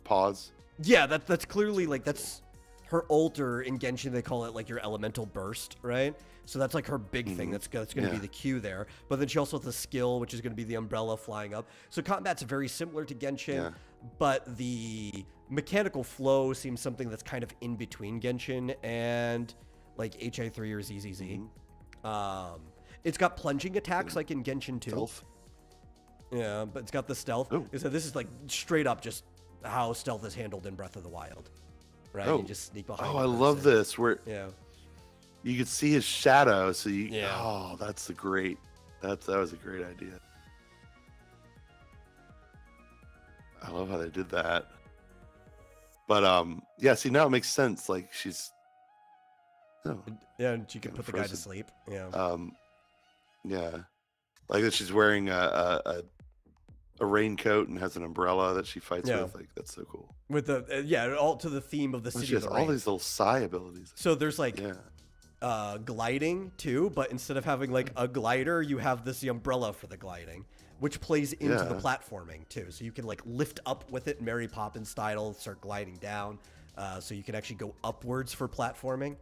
pause.
Yeah, that's clearly like that's her ult, or in Genshin they call it like your elemental burst, right? So that's like her big thing. That's going to be the Q there. But then she also has the skill, which is going to be the umbrella flying up. So combat's very similar to Genshin, but the mechanical flow seems something that's kind of in between Genshin and like HI3 or ZZZ. It's got plunging attacks like in Genshin 2.
Stealth.
Yeah, but it's got the stealth. So this is like straight up just how stealth is handled in Breath of the Wild. Right? You just sneak behind.
I love this. Where you could see his shadow, so you that's great. That was a great idea. I love how they did that. But see, now it makes sense. Like she's
and she can put the guy to sleep.
Like that she's wearing a raincoat and has an umbrella that she fights with. Like that's so cool.
With the all to the theme of the city.
She has all these little psi abilities.
So there's like gliding too, but instead of having like a glider, you have the umbrella for the gliding, which plays into the platforming too. So you can like lift up with it, Mary Poppins style, start gliding down. So you can actually go upwards for platforming.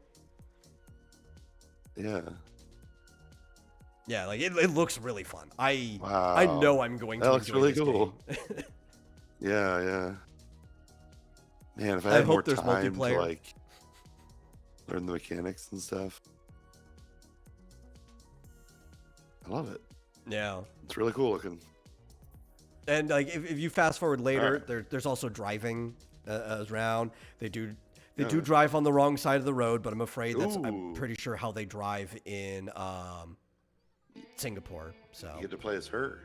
Yeah, like it looks really fun. I know I'm going to.
That looks really cool. Man, if I had more time to like learn the mechanics and stuff, I love it.
Yeah,
it's really cool looking.
And like if you fast forward later, there's also driving around. They do drive on the wrong side of the road, but I'm afraid I'm pretty sure how they drive in Singapore. So
you get to play as her.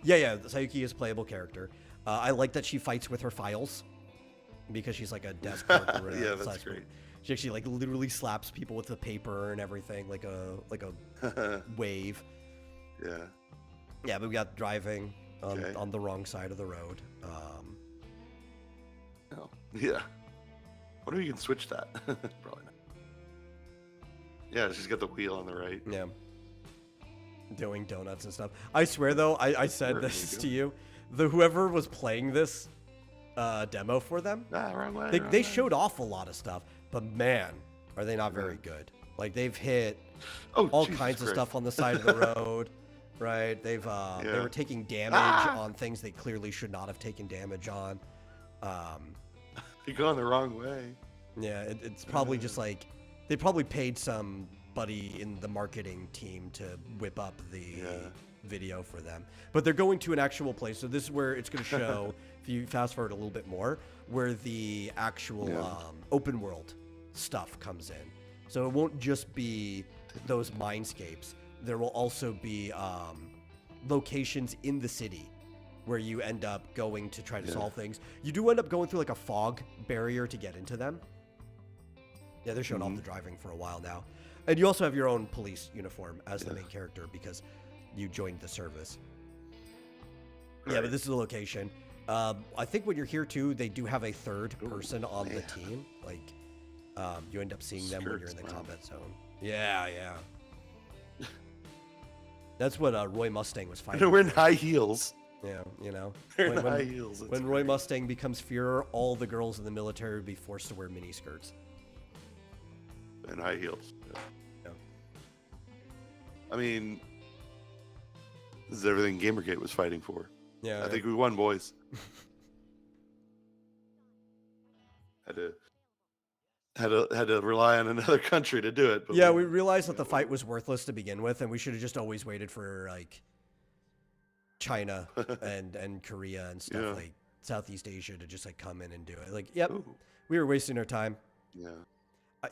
Yeah. Sayuki is a playable character. I like that she fights with her files because she's like a desk worker.
That's great.
She actually like literally slaps people with the paper and everything, like a wave. But we got driving on the wrong side of the road.
What if you can switch that? Probably not. Yeah, she's got the wheel on the right.
Yeah. Doing donuts and stuff. I swear though, I said this to you. Whoever was playing this demo for them,
wrong way,
they showed off a lot of stuff, but man, are they not very good. Like they've hit all kinds of stuff on the side of the road, right? They were taking damage on things they clearly should not have taken damage on.
You're going the wrong way.
Yeah, it's probably just like they probably paid somebody in the marketing team to whip up the video for them. But they're going to an actual place. So this is where it's going to show, if you fast forward a little bit more, where the actual open world stuff comes in. So it won't just be those mindscapes. There will also be locations in the city where you end up going to try to solve things. You do end up going through like a fog barrier to get into them. Yeah, they're showing off the driving for a while now. And you also have your own police uniform as the main character because you joined the service. Yeah,
Right.
but this is a location. I think when you're here too, they do have a third person on the
man.
team. Like, you end up seeing them when you're in the
Skirts, man.
combat zone. Yeah. That's what Roy Mustang was fighting.
They're wearing high heels.
Yeah, you know.
They're in high heels.
When Roy Mustang becomes Führer, all the girls in the military would be forced to wear mini skirts.
And high heels.
Yeah.
I mean, this is everything Gamergate was fighting for.
Yeah.
I think we won, boys. had to rely on another country to do it. But
yeah, we realized that the fight was worthless to begin with, and we should have just always waited for like China and Korea and stuff like Southeast Asia to just like come in and do it. Like, yep,
Ooh.
we were wasting our time.
Yeah.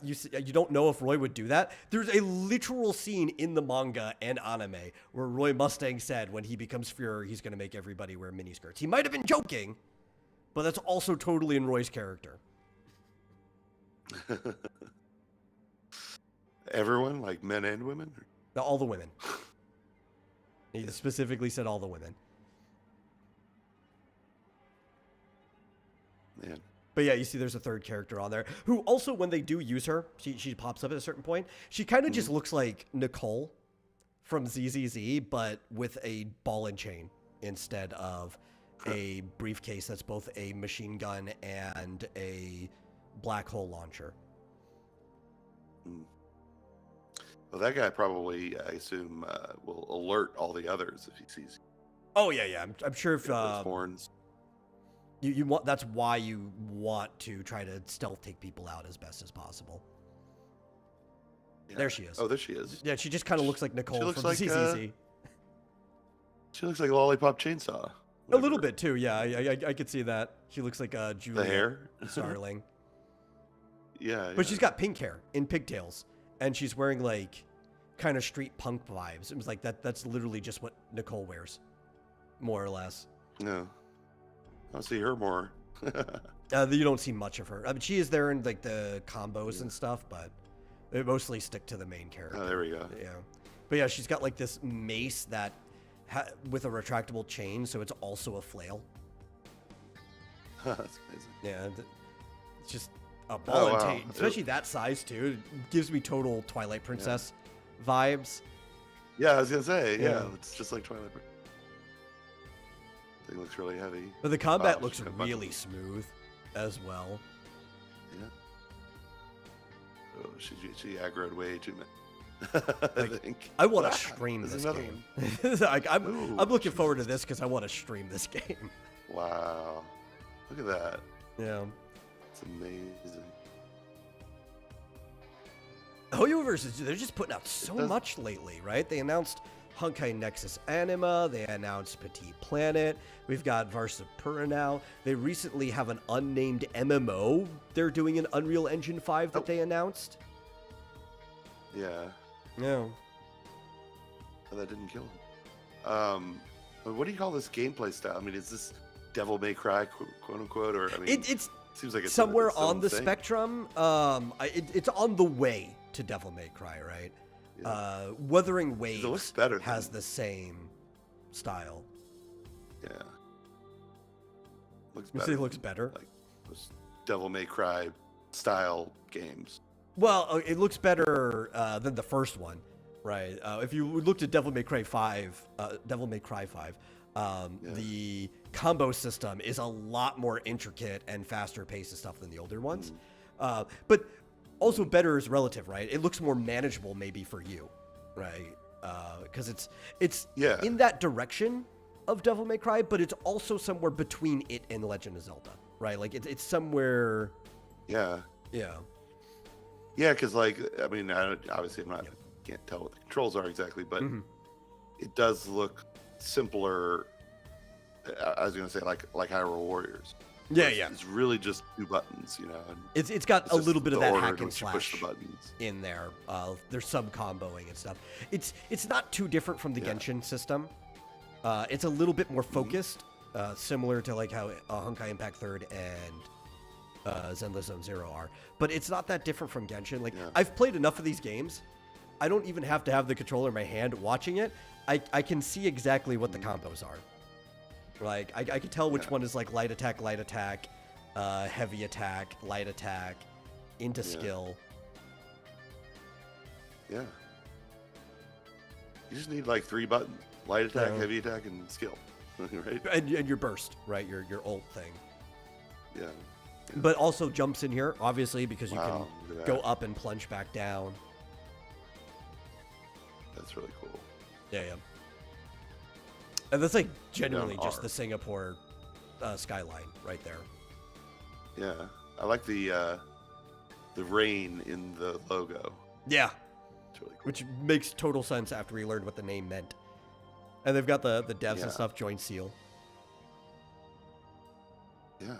You don't know if Roy would do that. There's a literal scene in the manga and anime where Roy Mustang said when he becomes Führer, he's going to make everybody wear miniskirts. He might have been joking, but that's also totally in Roy's character.
Everyone, like men and women?
Now, all the women. He specifically said all the women.
Man.
But yeah, you see there's a third character on there who also, when they do use her, she pops up at a certain point. She kind of just looks like Nicole from ZZZ, but with a ball and chain instead of a briefcase that's both a machine gun and a black hole launcher.
Well, that guy probably, I assume, will alert all the others if he sees
Oh yeah. I'm sure if
those horns.
you want, that's why you want to try to stealth take people out as best as possible.
Yeah.
There she is.
Oh, there she is.
Yeah, she just kind of looks like Nicole
looks
from
like,
ZZZ.
She looks like Lollipop Chainsaw.
A little bit too, yeah. I could see that. She looks like Julia
The hair?
Starling.
Yeah.
But she's got pink hair in pigtails, and she's wearing like kind of street punk vibes. It was like that's literally just what Nicole wears, more or less.
No. I'll see her more.
You don't see much of her. I mean, she is there in like the combos and stuff, but they mostly stick to the main character.
Oh, there we go.
Yeah, but yeah, she's got like this mace that with a retractable chain, so it's also a flail.
That's amazing.
Yeah, it's just a ball and
wow.
chain, especially that size too. It gives me total Twilight Princess vibes.
Yeah, I was gonna say,
Yeah.
it's just like Twilight. Thing looks really heavy.
But the combat
Wow,
looks
she's got
really
buttons.
smooth as well.
Yeah. Oh, she aggroed way too much. I
Like,
think.
I want to stream
There's
this
another
game. Like,
Ooh,
I'm looking forward to this because I want to stream this game.
Wow. Look at that.
Yeah.
It's amazing.
Hoyoverse, they're just putting out so
does-
much lately, right? They announced Honkai Nexus Anima. They announced Petit Planet. We've got Varsapura now. They recently have an unnamed MMO. They're doing an Unreal Engine 5 that they announced.
Yeah.
No.
Oh, that didn't kill him. But what do you call this gameplay style? I mean, is this Devil May Cry, quote unquote, or I mean,
It's
seems like it's
somewhere
its
on
own
the
thing.
spectrum. It's on the way to Devil May Cry, right?
Yeah.
Wuthering Waves
It looks better
has
than-
the same style.
Yeah. Looks
You
better.
say it looks better?
Like those Devil May Cry style games.
Well, it looks better than the first one, right? If you looked at Devil May Cry 5, the combo system is a lot more intricate and faster paced and stuff than the older ones. But also better is relative, right? It looks more manageable maybe for you, right? Because it's
Yeah.
in that direction of Devil May Cry, but it's also somewhere between it and Legend of Zelda, right? Like it's somewhere,
Yeah.
yeah.
Yeah, because like I mean, obviously I'm not can't tell what the controls are exactly, but
Mm-hmm.
it does look simpler. I was gonna say like Hyrule Warriors.
Yeah,
It's-
yeah.
It's really just 2 buttons, you know. And
It's got a
just
little bit of
the
that
order
hack
in
and
which you push
slash
the buttons.
in there. There's some comboing and stuff. It's not too different from the
Yeah.
Genshin system. It's a little bit more focused, similar to like how Honkai Impact 3rd and Zenless Zone Zero are. But it's not that different from Genshin. Like
Yeah.
I've played enough of these games. I don't even have to have the controller in my hand watching it. I can see exactly what the combos are. Like I can tell which one is like light attack, heavy attack, light attack, into skill.
Yeah. You just need like 3 buttons: light attack, heavy attack, and skill. Right?
And your burst, right? Your ult thing.
Yeah.
But also jumps in here, obviously, because you can go up and plunge back down.
That's really cool.
Yeah. And that's like genuinely just the Singapore skyline right there.
Yeah, I like the rain in the logo.
Yeah,
it's really cool.
Which makes total sense after we learned what the name meant. And they've got the devs and stuff join seal.
Yeah.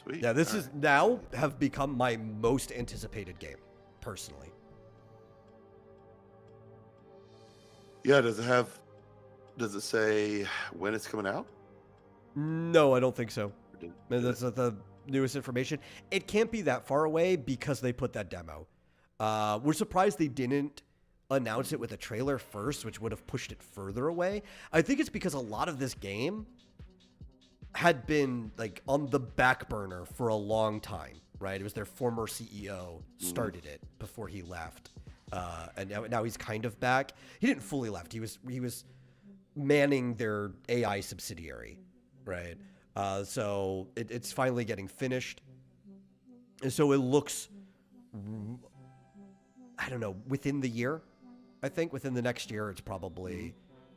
Sweet.
Yeah, this is now have become my most anticipated game, personally.
Yeah, does it say when it's coming out?
No, I don't think so. That's not the newest information. It can't be that far away because they put that demo. We're surprised they didn't announce it with a trailer first, which would have pushed it further away. I think it's because a lot of this game had been like on the back burner for a long time, right? It was their former CEO started it before he left. And now he's kind of back. He didn't fully left. He was manning their AI subsidiary, right? So it's finally getting finished. And so it looks, I don't know, within the year, I think. Within the next year, it's probably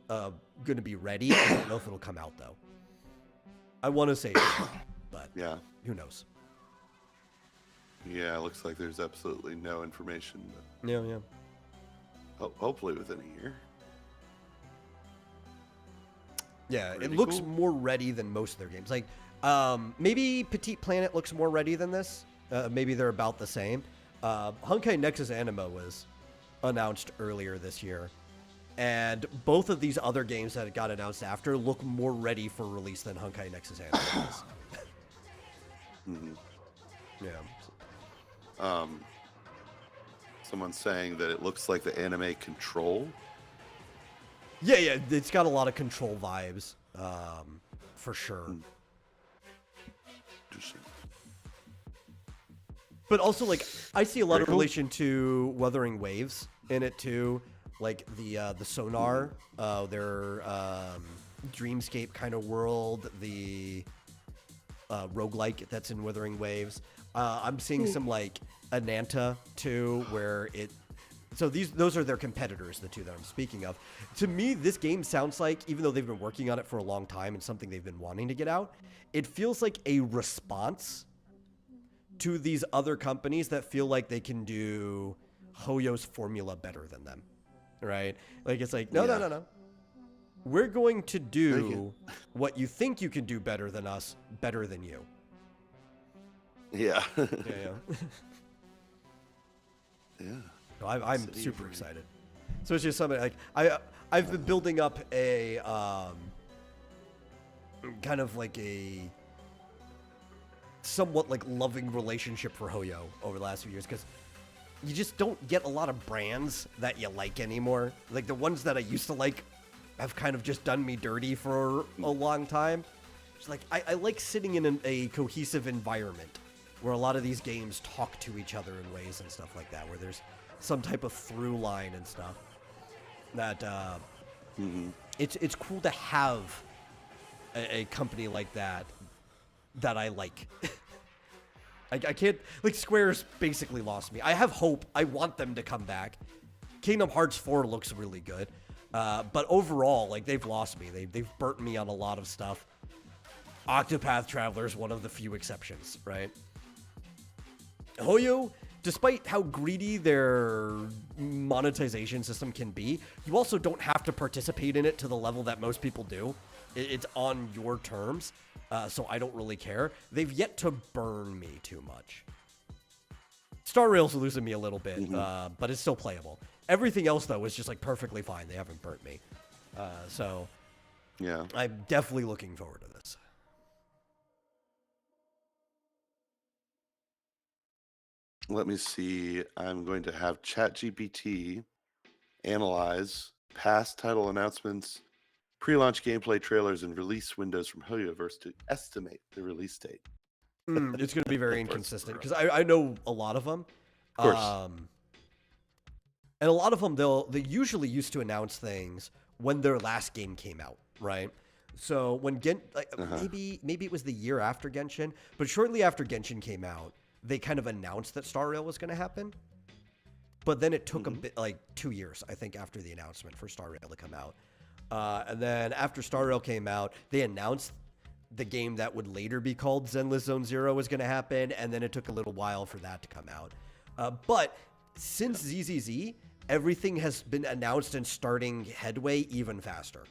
going to be ready. I don't know if it'll come out, though. I want to say it, but who knows?
Yeah, it looks like there's absolutely no information. But
yeah.
Hopefully within a year.
Yeah, it looks more ready than most of their games. Like, maybe Petite Planet looks more ready than this. Maybe they're about the same. Honkai Nexus Anima was announced earlier this year. And both of these other games that got announced after look more ready for release than Honkai Nexus Anima is.
Yeah. Someone's saying that it looks like the anime Control.
Yeah, it's got a lot of Control vibes, for sure. But also, like, I see a lot of relation to Wuthering Waves in it too, like the sonar, their dreamscape kind of world, the roguelike that's in Wuthering Waves. I'm seeing some like Ananta too, where it. So those are their competitors, the two that I'm speaking of. To me, this game sounds like, even though they've been working on it for a long time and something they've been wanting to get out, it feels like a response to these other companies that feel like they can do Hoyo's formula better than them, right? Like, it's like, no. We're going to do what you think you can do better than us, better than you.
Yeah.
Yeah. I'm super excited. So it's just something like I've been building up a kind of like a somewhat like loving relationship for Hoyo over the last few years, because you just don't get a lot of brands that you like anymore. Like the ones that I used to like have kind of just done me dirty for a long time. It's like I like sitting in a cohesive environment where a lot of these games talk to each other in ways and stuff like that, where there's some type of through line and stuff. That it's cool to have a company like that I like. I can't, like, Square's basically lost me. I have hope. I want them to come back. Kingdom Hearts 4 looks really good. But overall, like, they've lost me. They've burnt me on a lot of stuff. Octopath Traveler is one of the few exceptions, right? Hoyo, despite how greedy their monetization system can be, you also don't have to participate in it to the level that most people do. It's on your terms, so I don't really care. They've yet to burn me too much. Star Rail's losing me a little bit, but it's still playable. Everything else, though, is just like perfectly fine. They haven't burnt me. So
yeah,
I'm definitely looking forward to this.
Let me see. I'm going to have ChatGPT analyze past title announcements, pre-launch gameplay trailers and release windows from Hoyoverse to estimate the release date.
It's going to be very
For
inconsistent because I know a lot of them.
Of course.
And a lot of them, they usually used to announce things when their last game came out, right? So when maybe it was the year after Genshin, but shortly after Genshin came out, they kind of announced that Star Rail was going to happen. But then it took a bit, like 2 years, I think, after the announcement for Star Rail to come out. And then after Star Rail came out, they announced the game that would later be called Zenless Zone Zero was going to happen, and then it took a little while for that to come out. But since ZZZ, everything has been announced and starting headway even faster.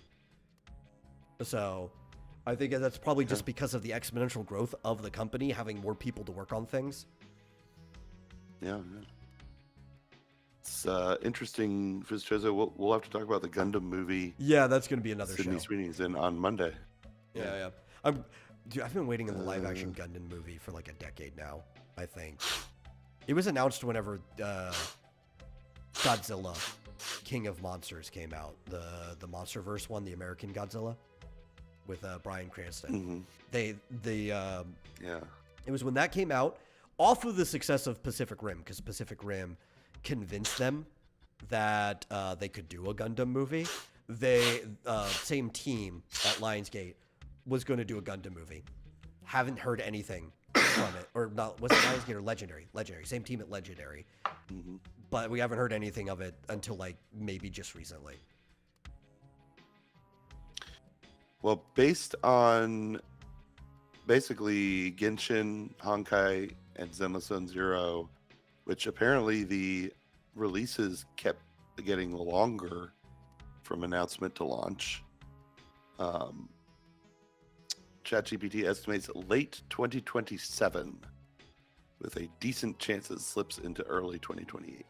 So I think that's probably just because of the exponential growth of the company, having more people to work on things.
Yeah. It's interesting, Fizchozo. We'll have to talk about the Gundam movie.
Yeah, that's going to be another
Sydney
show.
Sweeney's in on Monday.
Yeah. Dude, I've been waiting in the live-action Gundam movie for like a decade now, I think. It was announced whenever Godzilla, King of Monsters came out. The MonsterVerse one, the American Godzilla, with Bryan Cranston. It was when that came out, off of the success of Pacific Rim, because Pacific Rim convinced them that they could do a Gundam movie. Same team at Lionsgate was going to do a Gundam movie. Haven't heard anything from it, or not? Was it Lionsgate or Legendary? Legendary, same team at Legendary, but we haven't heard anything of it until like maybe just recently.
Well, based on basically Genshin, Honkai, and Zenless Zone Zero, which apparently the releases kept getting longer from announcement to launch. ChatGPT estimates late 2027, with a decent chance it slips into early 2028.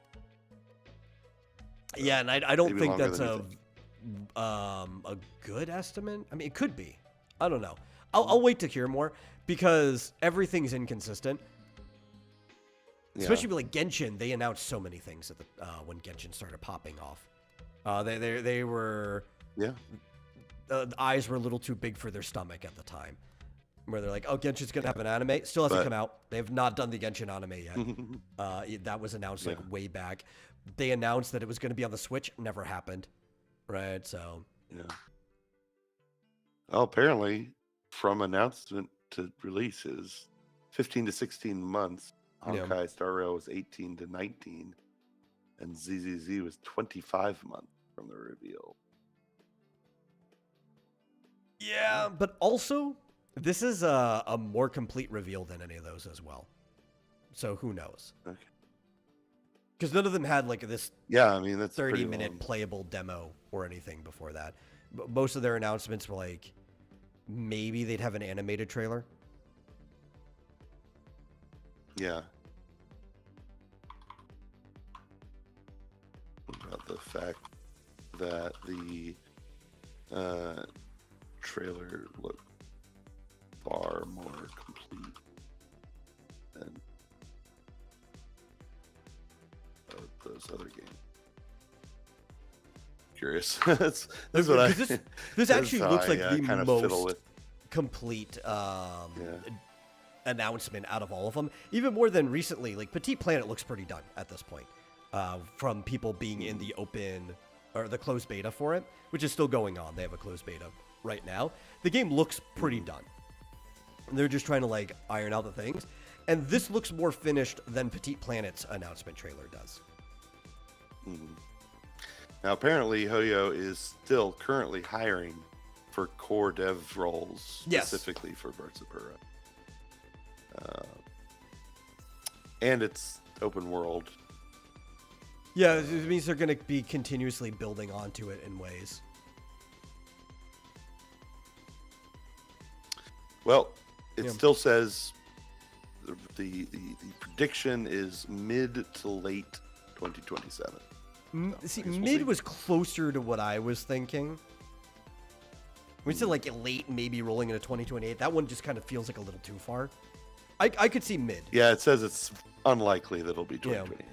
Yeah, and I don't think that's
a
good estimate. I mean, it could be. I don't know. I'll wait to hear more because everything's inconsistent.
Yeah.
Especially like Genshin, they announced so many things at when Genshin started popping off. They were the eyes were a little too big for their stomach at the time. Where they're like, oh, Genshin's gonna have an anime. Still hasn't come out. They have not done the Genshin anime yet. That was announced like way back. They announced that it was going to be on the Switch. Never happened. Right. So
well, apparently, from announcement to release is 15 to 16 months. Honkai Star Rail was 18 to 19, and ZZZ was 25 months from the reveal.
Yeah, but also, this is a more complete reveal than any of those as well. So who knows?
Okay.
Because none of them had like this
that's
30-minute playable demo or anything before that. Most of their announcements were like, maybe they'd have an animated trailer.
Yeah. About the fact that the trailer looked far more complete than those other games. Curious. That's what
this actually looks like the
kind of
most complete announcement out of all of them. Even more than recently, like Petit Planet looks pretty done at this point. From people being in the open or the closed beta for it, which is still going on. They have a closed beta right now. The game looks pretty done. They're just trying to like iron out the things. And this looks more finished than Petit Planet's announcement trailer does.
Now, apparently, Hoyo is still currently hiring for core dev roles, specifically for Bertsapura. And it's open world.
Yeah, it means they're going to be continuously building onto it in ways.
Well, it still says the prediction is mid to late 2027.
See, mid was closer to what I was thinking. We said like late, maybe rolling into 2028. That one just kind of feels like a little too far. I could see mid.
Yeah, it says it's unlikely that it'll be 2028.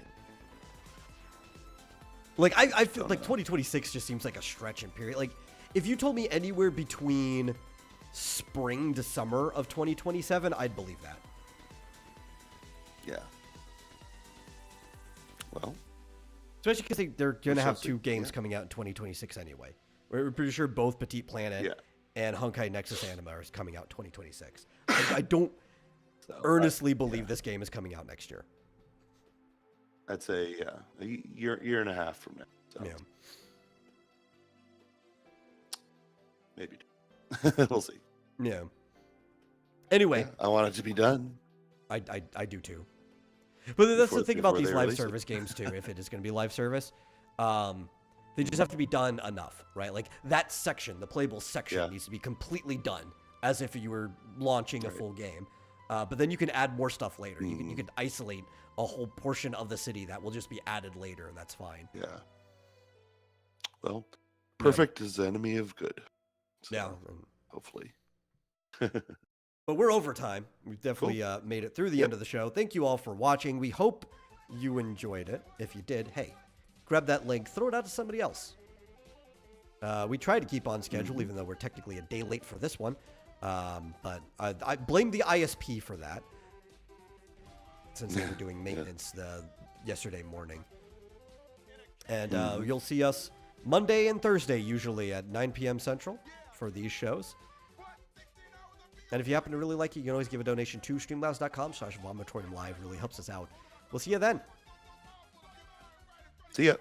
Like I feel like 2026 just seems like a stretch in period. Like If you told me anywhere between spring to summer of 2027, I'd believe that.
Yeah. Well,
especially because they're going to have 2 games
yeah.
coming out in 2026 anyway. We're pretty sure both Petite Planet and Honkai Nexus Anima are coming out 2026. I don't earnestly believe this game is coming out next year.
I'd say a year and a half from now. So.
Yeah.
Maybe. We'll see.
Yeah. Anyway.
Yeah, I want it to be done.
I do too. But that's the thing about these live
release
service games too, if it is going to be live service. They just have to be done enough, right? Like that section, the playable section needs to be completely done as if you were launching a full game. But then you can add more stuff later. You can isolate a whole portion of the city that will just be added later, and that's fine.
Yeah. Well, perfect is the enemy of good. So,
yeah.
Hopefully.
But we're over time. We've definitely made it through the end of the show. Thank you all for watching. We hope you enjoyed it. If you did, hey, grab that link, throw it out to somebody else. We try to keep on schedule, even though we're technically a day late for this one. But I blame the ISP for that, since they were doing maintenance yesterday morning. And you'll see us Monday and Thursday, usually at 9 p.m. Central for these shows. And if you happen to really like it, you can always give a donation to streamlabs.com/vomitoriumlive. Really helps us out. We'll see you then.
See ya.